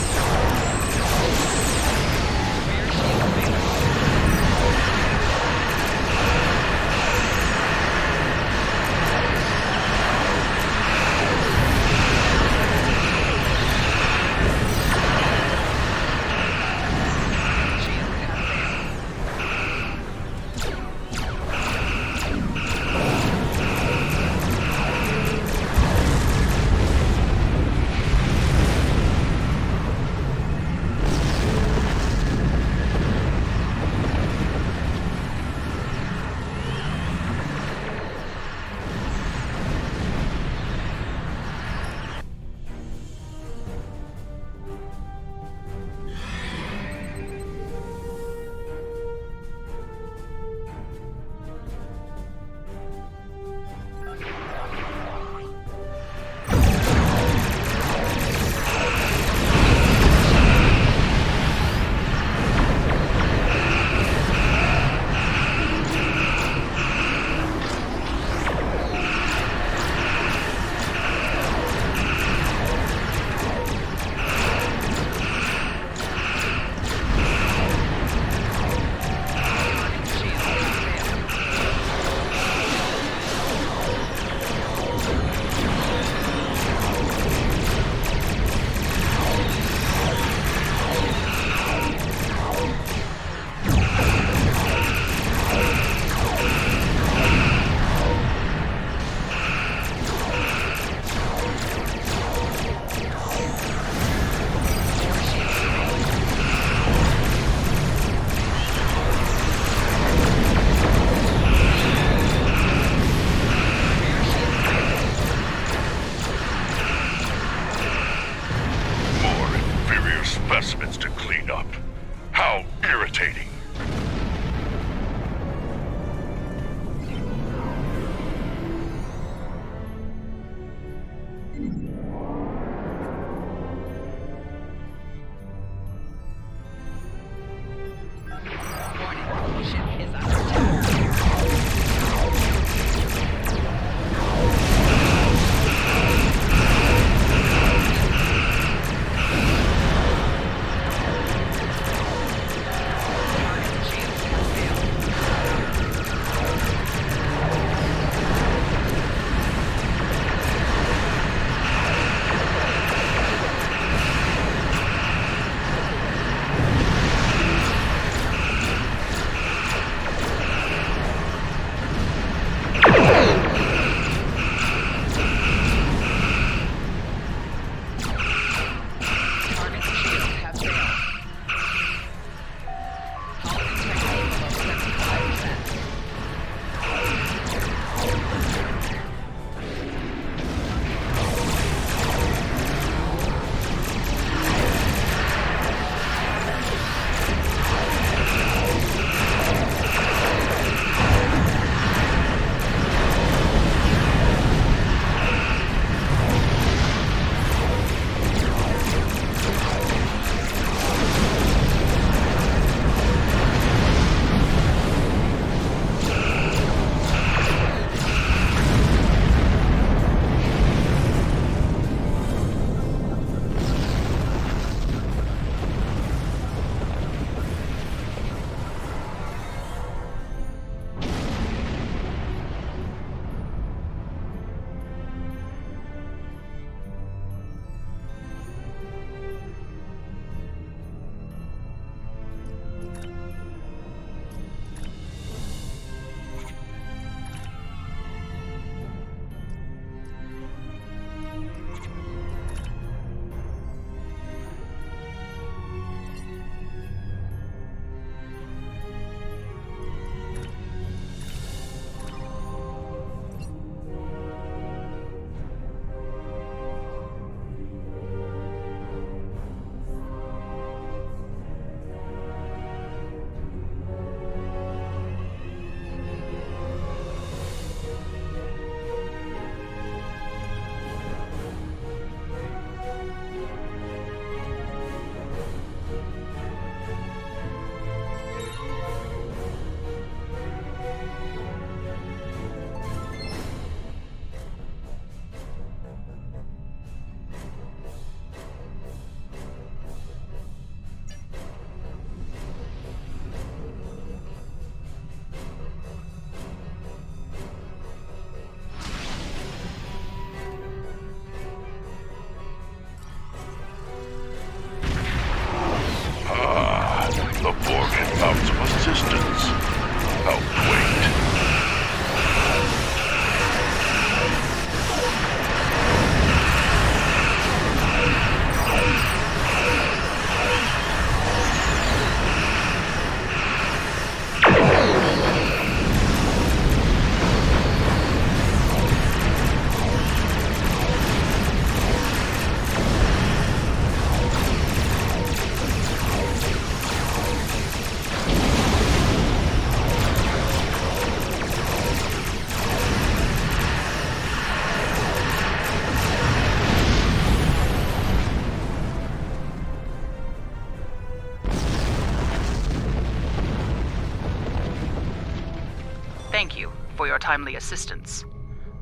for your timely assistance.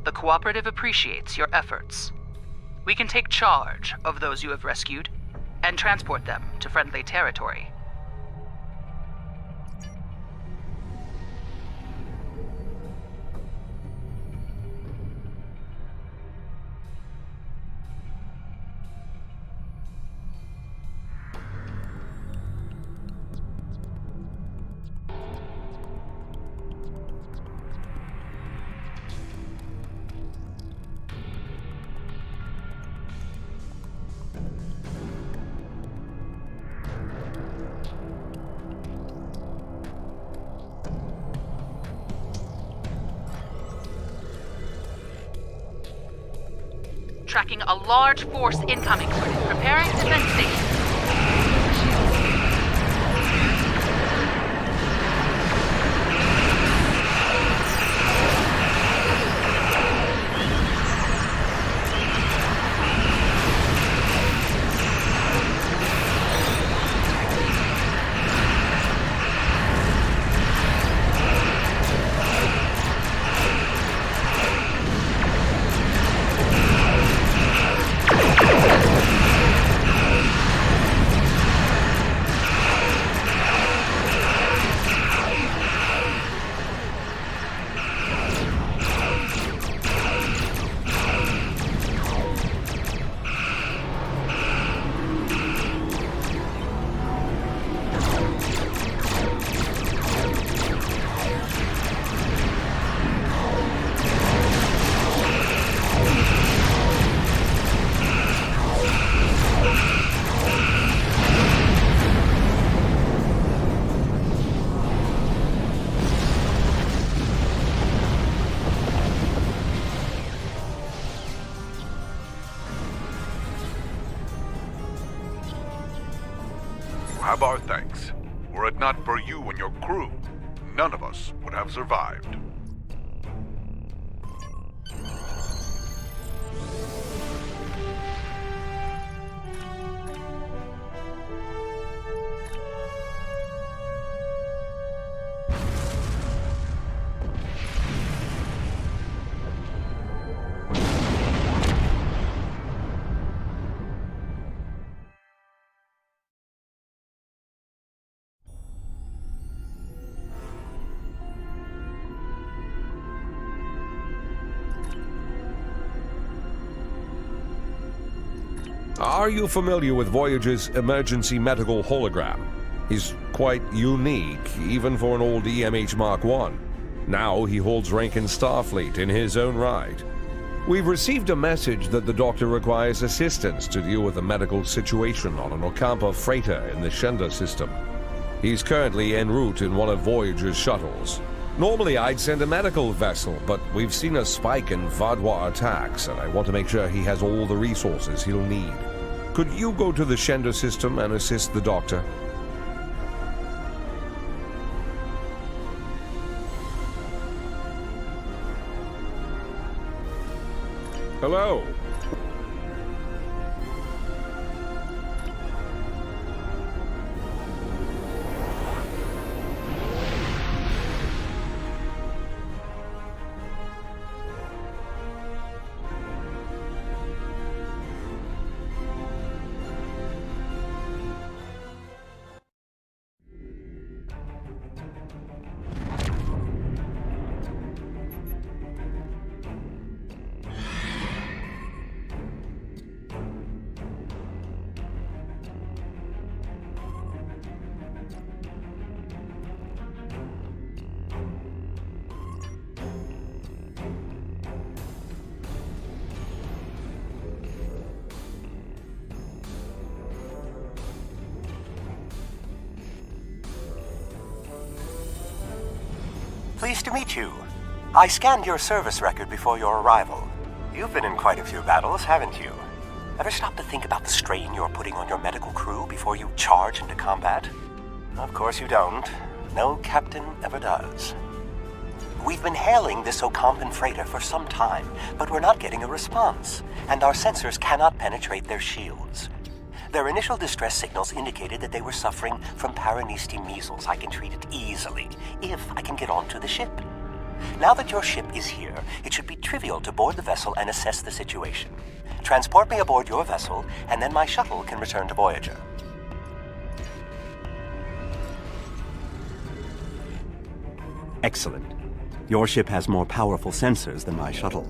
The Cooperative appreciates your efforts. We can take charge of those you have rescued and transport them to friendly territory. Tracking a large force incoming. Preparing defense station.
Have our thanks. Were it not for you and your crew, none of us would have survived.
Are you familiar with Voyage's emergency medical hologram? He's quite unique, even for an old EMH Mark I. Now he holds rank in Starfleet in his own right. We've received a message that the Doctor requires assistance to deal with a medical situation on an Ocampa freighter in the Shenda system. He's currently en route in one of Voyage's shuttles. Normally I'd send a medical vessel, but we've seen a spike in Vaadwaur attacks, and I want to make sure he has all the resources he'll need. Could you go to the Shenda system and assist the Doctor? Hello?
Pleased to meet you. I scanned your service record before your arrival. You've been in quite a few battles, haven't you? Ever stop to think about the strain you're putting on your medical crew before you charge into combat? Of course you don't. No captain ever does. We've been hailing this Ocampan freighter for some time, but we're not getting a response, and our sensors cannot penetrate their shields. Their initial distress signals indicated that they were suffering from Paranesti measles. I can treat it easily, if I can get onto the ship.
Now that your ship is here, it should be trivial to board the vessel and assess the situation. Transport me aboard your vessel, and then my shuttle can return to Voyager.
Excellent. Your ship has more powerful sensors than my shuttle.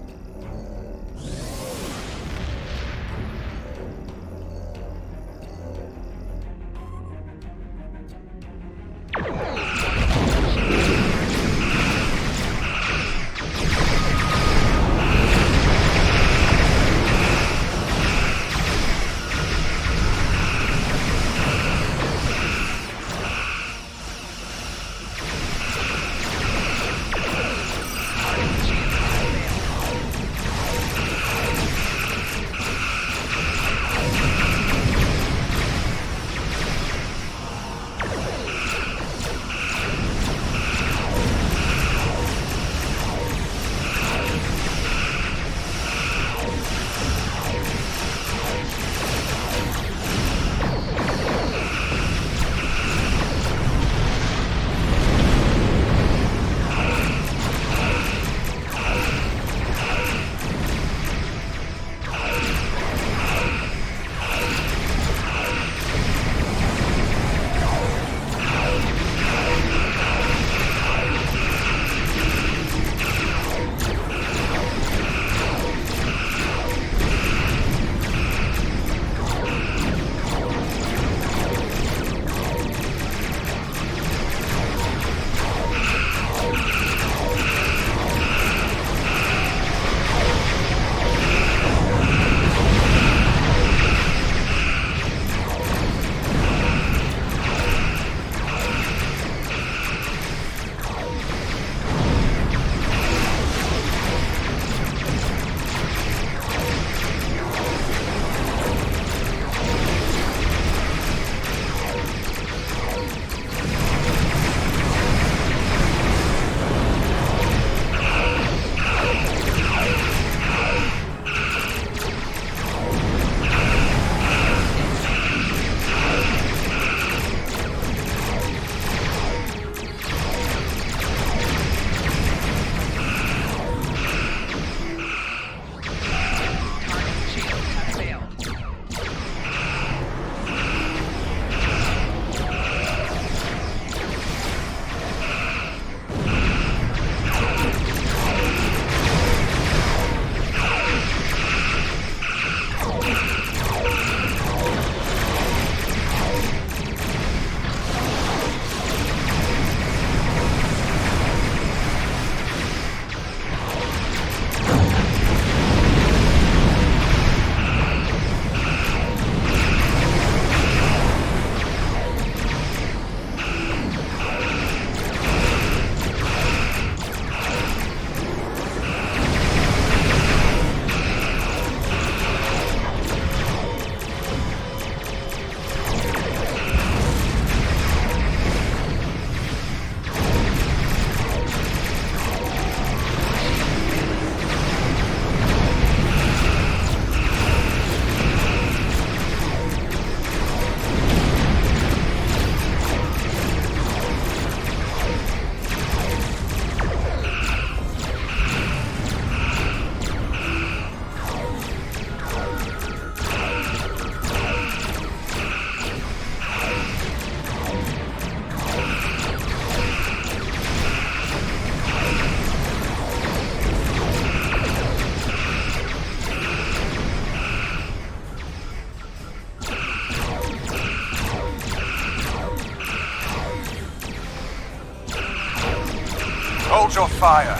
Hold your fire.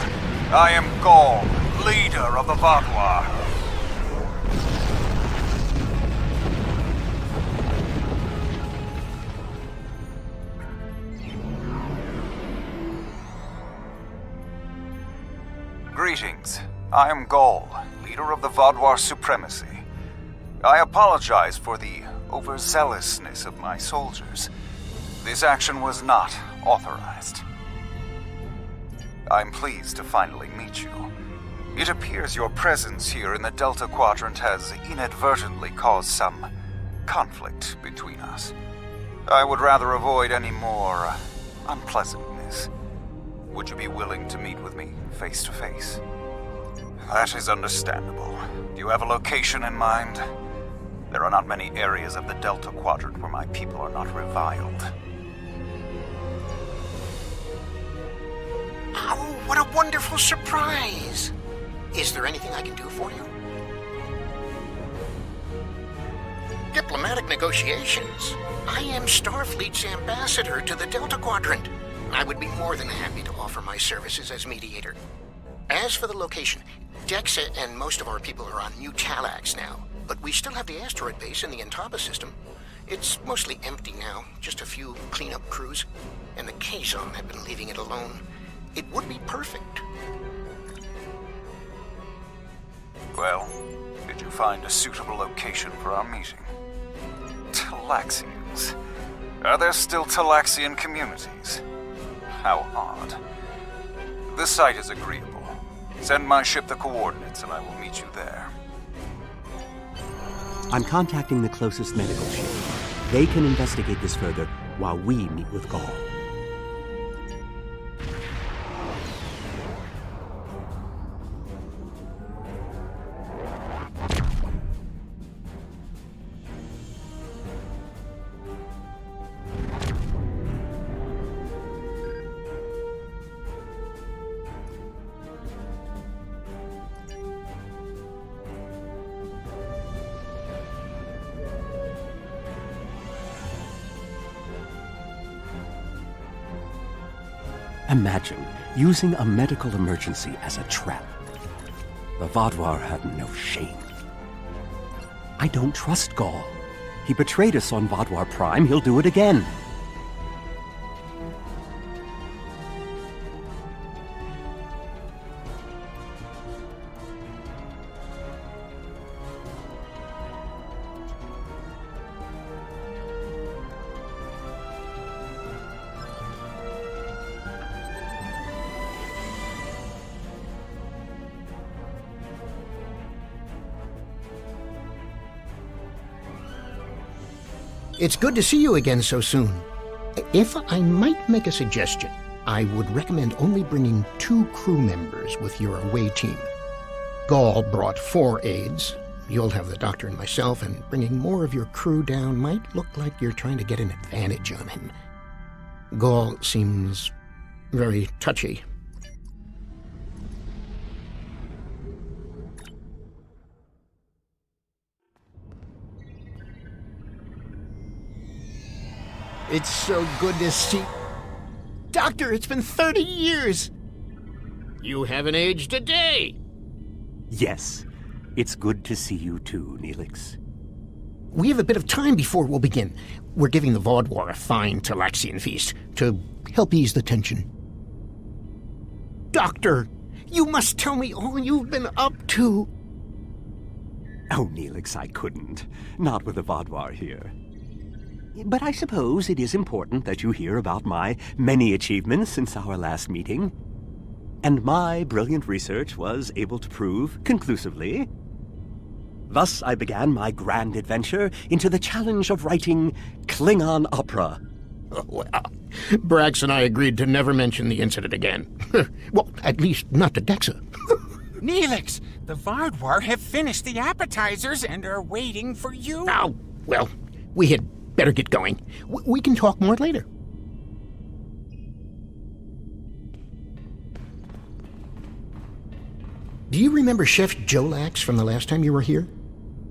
I am Gaul, leader of the Vaadwaur. Greetings. I am Gaul, leader of the Vaadwaur Supremacy. I apologize for the overzealousness of my soldiers. This action was not authorized. I'm pleased to finally meet you. It appears your presence here in the Delta Quadrant has inadvertently caused some conflict between us. I would rather avoid any more unpleasantness. Would you be willing to meet with me face to face? That is understandable. Do you have a location in mind? There are not many areas of the Delta Quadrant where my people are not reviled.
Oh, what a wonderful surprise! Is there anything I can do for you? Diplomatic negotiations. I am Starfleet's ambassador to the Delta Quadrant. I would be more than happy to offer my services as mediator. As for the location, Dexa and most of our people are on New Talax now, but we still have the asteroid base in the Entaba system. It's mostly empty now, just a few cleanup crews, and the Kazon have been leaving it alone. It would be perfect.
Well, did you find a suitable location for our meeting? Talaxians. Are there still Talaxian communities? How odd. The site is agreeable. Send my ship the coordinates and I will meet you there.
I'm contacting the closest medical ship. They can investigate this further while we meet with Gaul. Imagine using a medical emergency as a trap. The Vaadwaur have no shame. I don't trust Gaul. He betrayed us on Vaadwaur Prime. He'll do it again.
It's good to see you again so soon. If I might make a suggestion, I would recommend only bringing 2 crew members with your away team. Gaul brought 4 aides. You'll have the doctor and myself, and bringing more of your crew down might look like you're trying to get an advantage on him. Gaul seems very touchy. It's so good to see... Doctor, it's been 30 years! You haven't aged a day!
Yes. It's good to see you too, Neelix.
We have a bit of time before we'll begin. We're giving the Vaadwaur a fine Talaxian feast to help ease the tension. Doctor, you must tell me all you've been up to.
Oh, Neelix, I couldn't. Not with the Vaadwaur here. But I suppose it is important that you hear about my many achievements since our last meeting. And my brilliant research was able to prove conclusively. Thus I began my grand adventure into the challenge of writing Klingon opera.
Oh, well, Brax and I agreed to never mention the incident again. Well, at least not to Dexa.
Neelix, the Vaadwaur have finished the appetizers and are waiting for you.
Oh, well, we had better get going. We can talk more later. Do you remember Chef Jolax from the last time you were here?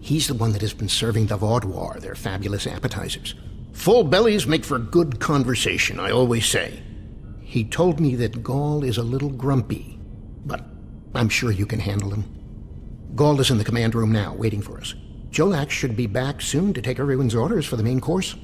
He's the one that has been serving the Vaadwaur their fabulous appetizers. Full bellies make for good conversation, I always say. He told me that Gaul is a little grumpy, but I'm sure you can handle him. Gaul is in the command room now, waiting for us. Jolax should be back soon to take everyone's orders for the main course.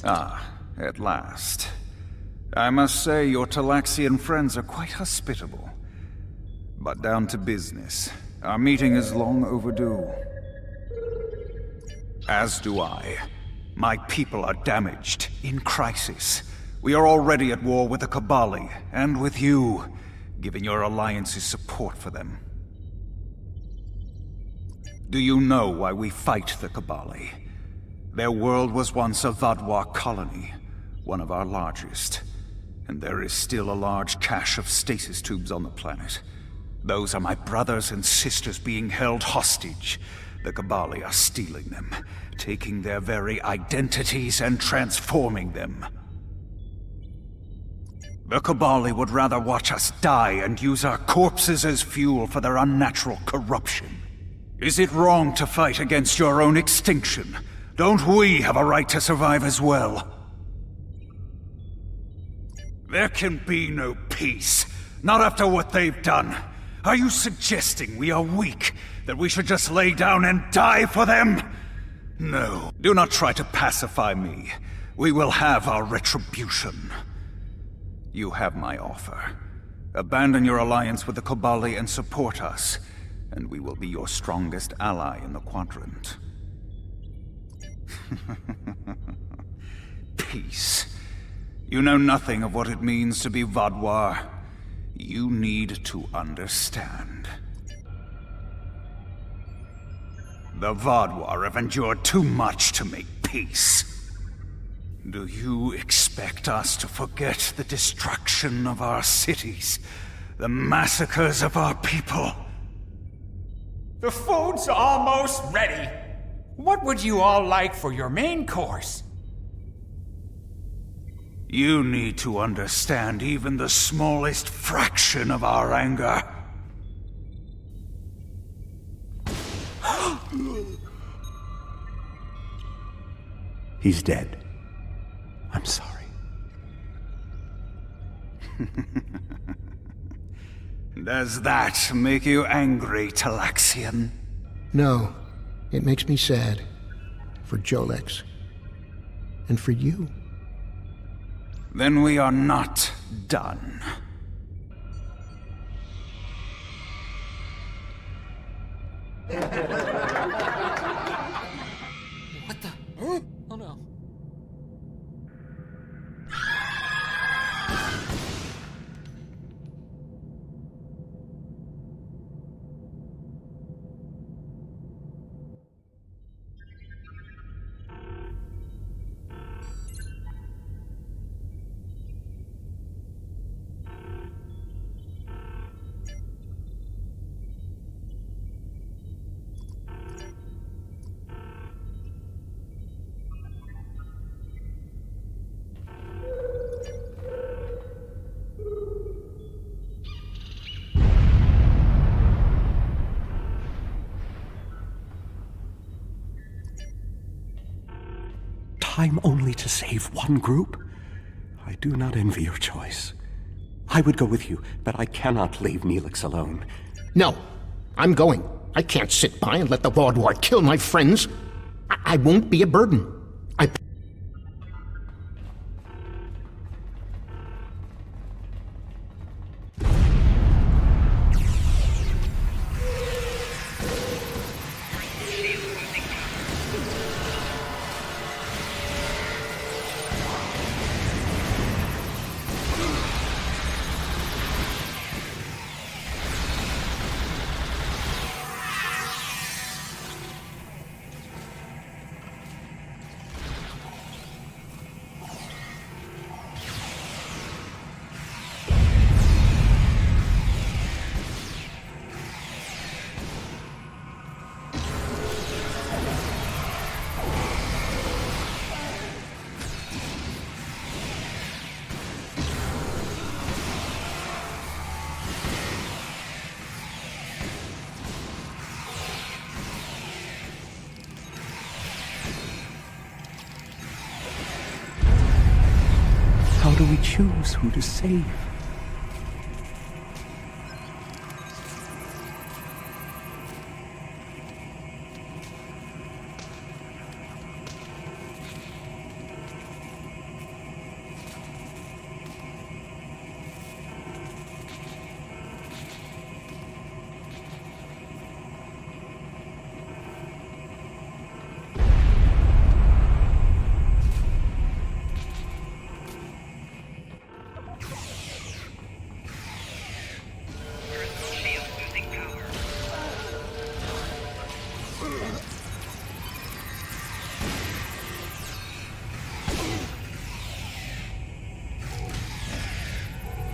Ah, at last. I must say your Talaxian friends are quite hospitable. But down to business. Our meeting is long overdue. As do I. My people are damaged, in crisis. We are already at war with the Kabali, and with you, giving your alliance's support for them. Do you know why we fight the Kabali? Their world was once a Vadwar colony, one of our largest. And there is still a large cache of stasis tubes on the planet. Those are my brothers and sisters being held hostage. The Kabali are stealing them, taking their very identities and transforming them. The Kabali would rather watch us die and use our corpses as fuel for their unnatural corruption. Is it wrong to fight against your own extinction? Don't we have a right to survive as well? There can be no peace, not after what they've done. Are you suggesting we are weak, that we should just lay down and die for them? No, do not try to pacify me. We will have our retribution. You have my offer. Abandon your alliance with the Kabali and support us, and we will be your strongest ally in the Quadrant. Peace. You know nothing of what it means to be Vadwar. You need to understand. The Vadwar have endured too much to make peace. Do you expect us to forget the destruction of our cities? The massacres of our people?
The food's almost ready. What would you all like for your main course?
You need to understand even the smallest fraction of our anger.
He's dead. I'm sorry.
Does that make you angry, Talaxian?
No. It makes me sad. For Jolex. And for you.
Then we are not done.
What the? Huh? Oh no.
Time only to save one group? I do not envy your choice. I would go with you, but I cannot leave Neelix alone.
No, I'm going. I can't sit by and let the Vaudwar kill my friends. I won't be a burden.
How do we choose who to save?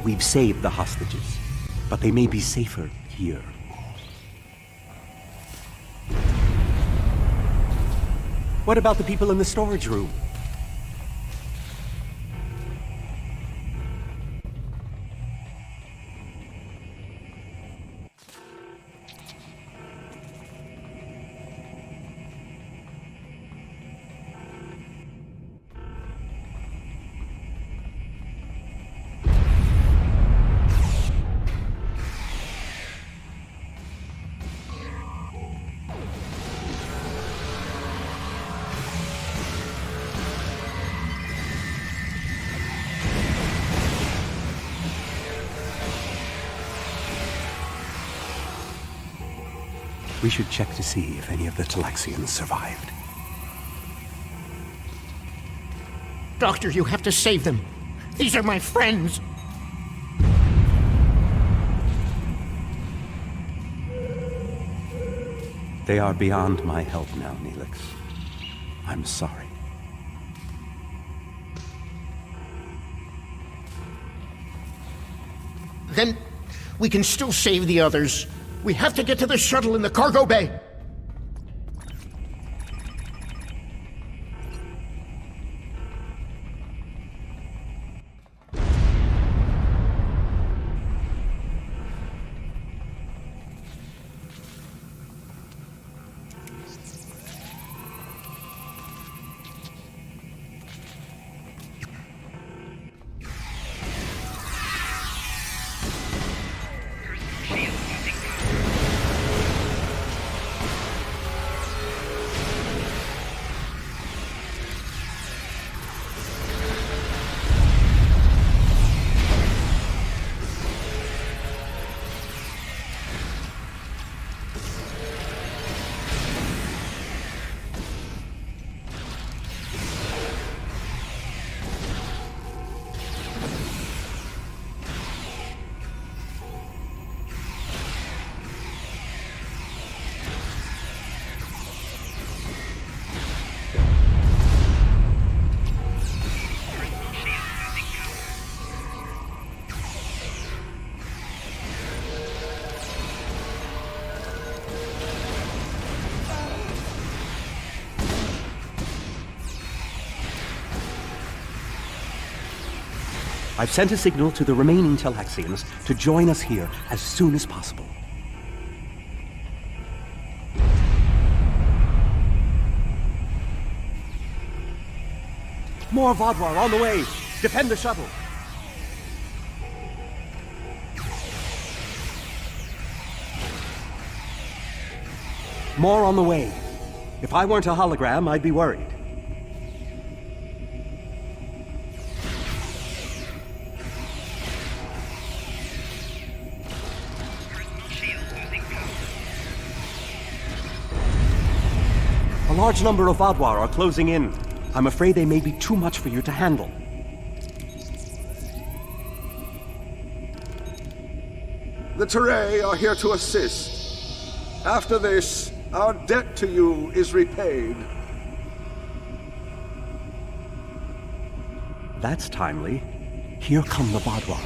We've saved the hostages, but they may be safer here. What about the people in the storage room? We should check to see if any of the Talaxians survived.
Doctor, you have to save them. These are my friends.
They are beyond my help now, Neelix. I'm sorry.
Then we can still save the others. We have to get to the shuttle in the cargo bay.
I've sent a signal to the remaining Talaxians to join us here as soon as possible. More Vodwar on the way! Defend the shuttle! More on the way. If I weren't a hologram, I'd be worried. A large number of Vodwar are closing in. I'm afraid they may be too much for you to handle.
The Teray are here to assist. After this, our debt to you is repaid.
That's timely. Here come the Vodwar.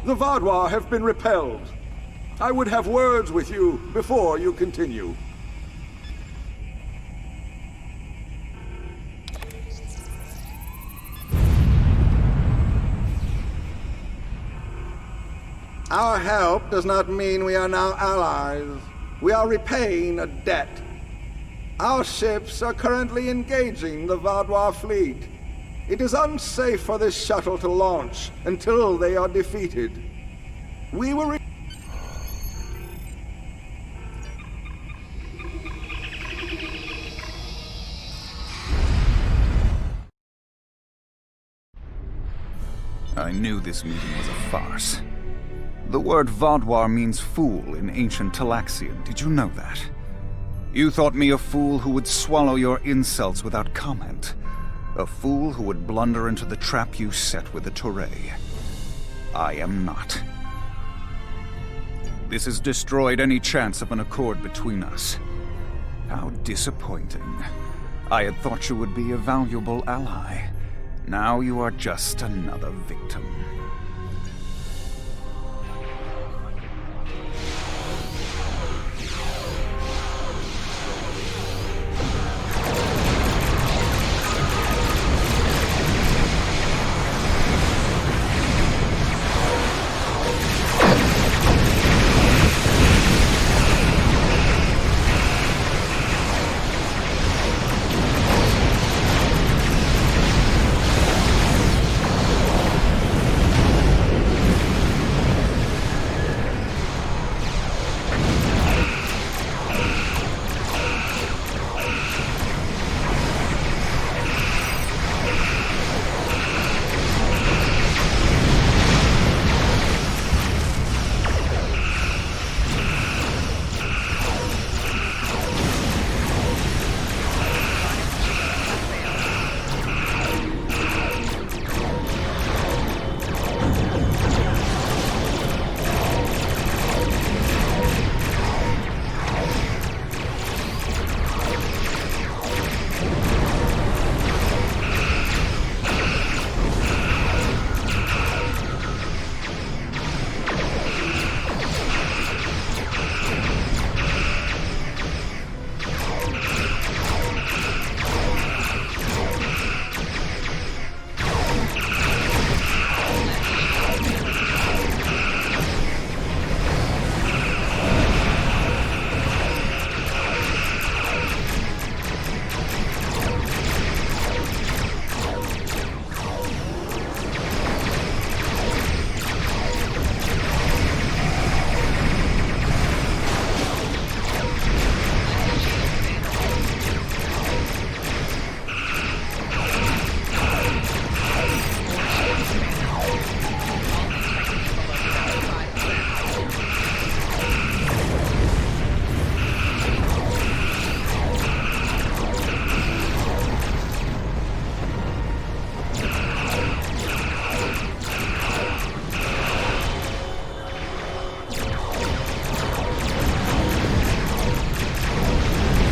The Vodwar have been repelled. I would have words with you before you continue. Our help does not mean we are now allies. We are repaying a debt. Our ships are currently engaging the Vodwar fleet. It is unsafe for this shuttle to launch until they are defeated. We will
I knew this meeting was a farce. The word Vodwar means fool in ancient Talaxian. Did you know that? You thought me a fool who would swallow your insults without comment. A fool who would blunder into the trap you set with the Toray. I am not. This has destroyed any chance of an accord between us. How disappointing. I had thought you would be a valuable ally. Now you are just another victim.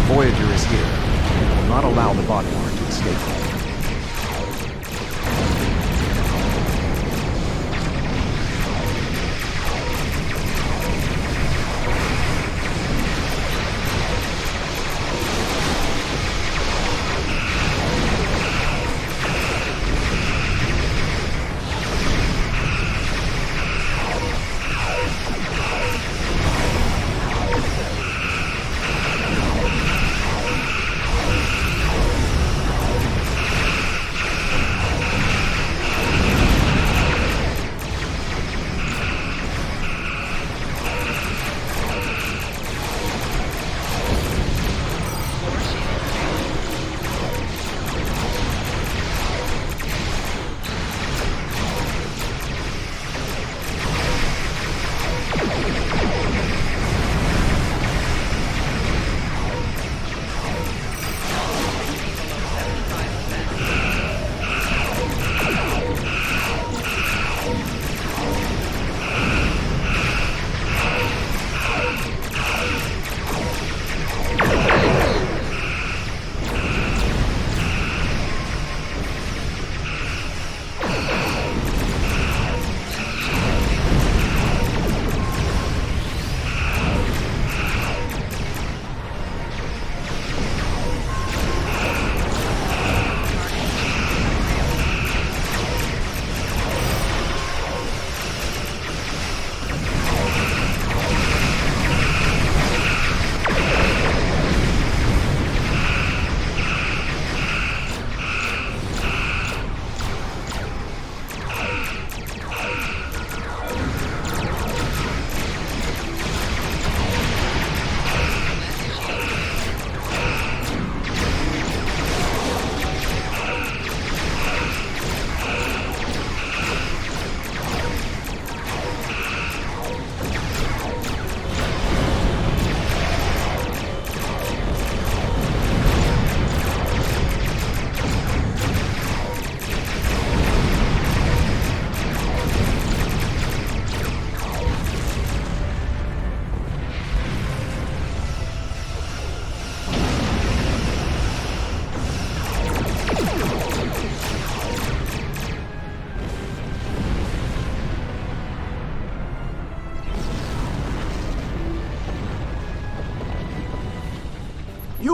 Voyager is here. We will not allow the Vaadwaur to escape.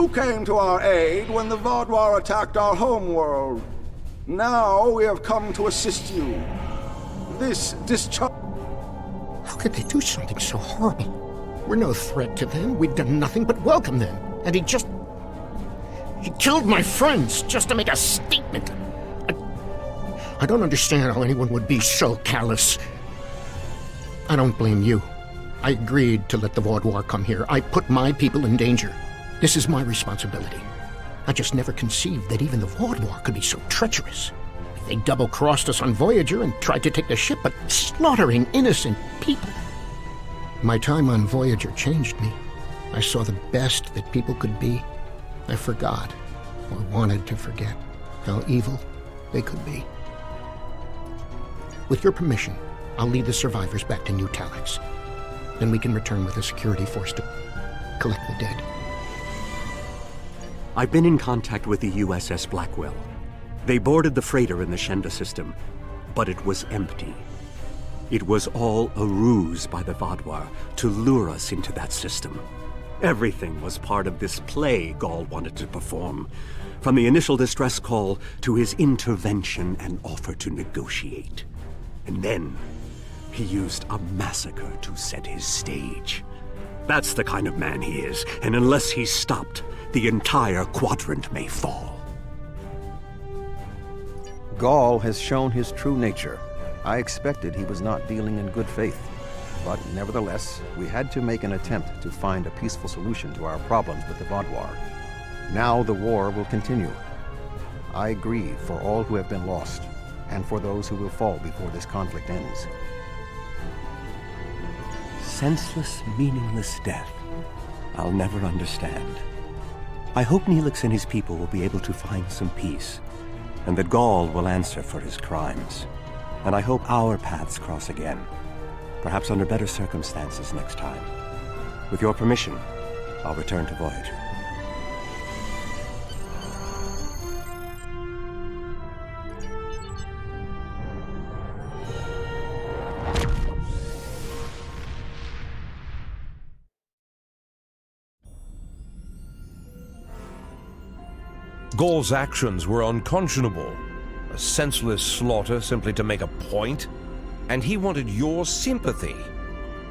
You came to our aid when the Vaadwaur attacked our homeworld. Now we have come to assist you. This discharge...
How could they do something so horrible? We're no threat to them. We've done nothing but welcome them. And he killed my friends just to make a statement. I don't understand how anyone would be so callous. I don't blame you. I agreed to let the Vaadwaur come here. I put my people in danger. This is my responsibility. I just never conceived that even the Vaadwaur could be so treacherous. They double-crossed us on Voyager and tried to take the ship, but slaughtering innocent people. My time on Voyager changed me. I saw the best that people could be. I forgot, or wanted to forget, how evil they could be. With your permission, I'll lead the survivors back to New Talax. Then we can return with a security force to collect the dead.
I've been in contact with the USS Blackwell. They boarded the freighter in the Shenda system, but it was empty. It was all a ruse by the Vaadwaur to lure us into that system. Everything was part of this play Gall wanted to perform, from the initial distress call to his intervention and offer to negotiate. And then he used a massacre to set his stage. That's the kind of man he is, and unless he's stopped, the entire quadrant may fall.
Gall has shown his true nature. I expected he was not dealing in good faith. But nevertheless, we had to make an attempt to find a peaceful solution to our problems with the Vaadwaur. Now the war will continue. I grieve for all who have been lost, and for those who will fall before this conflict ends.
Senseless, meaningless death. I'll never understand. I hope Neelix and his people will be able to find some peace, and that Gall will answer for his crimes. And I hope our paths cross again, perhaps under better circumstances next time. With your permission, I'll return to Voyager.
Gall's actions were unconscionable. A senseless slaughter simply to make a point. And he wanted your sympathy.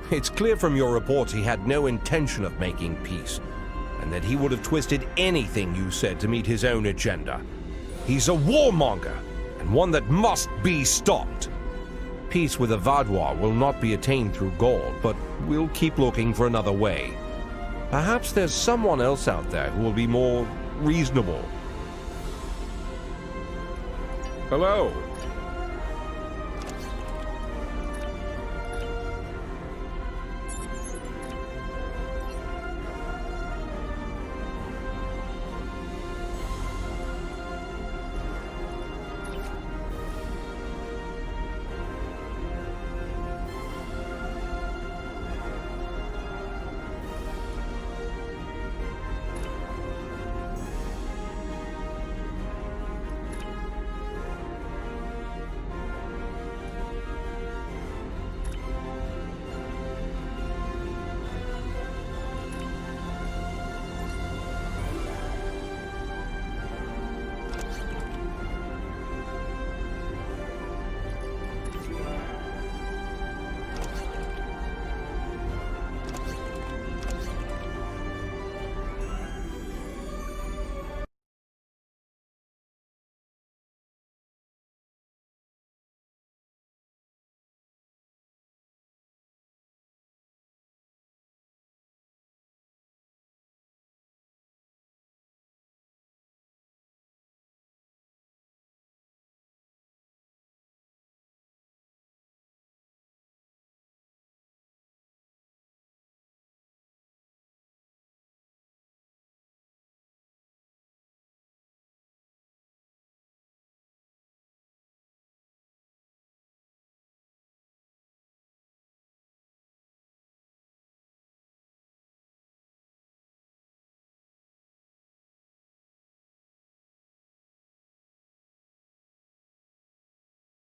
It's clear from your reports he had no intention of making peace, and that he would have twisted anything you said to meet his own agenda. He's a warmonger, and one that must be stopped. Peace with the Vaadwaur will not be attained through Gall, but we'll keep looking for another way. Perhaps there's someone else out there who will be more reasonable. Hello.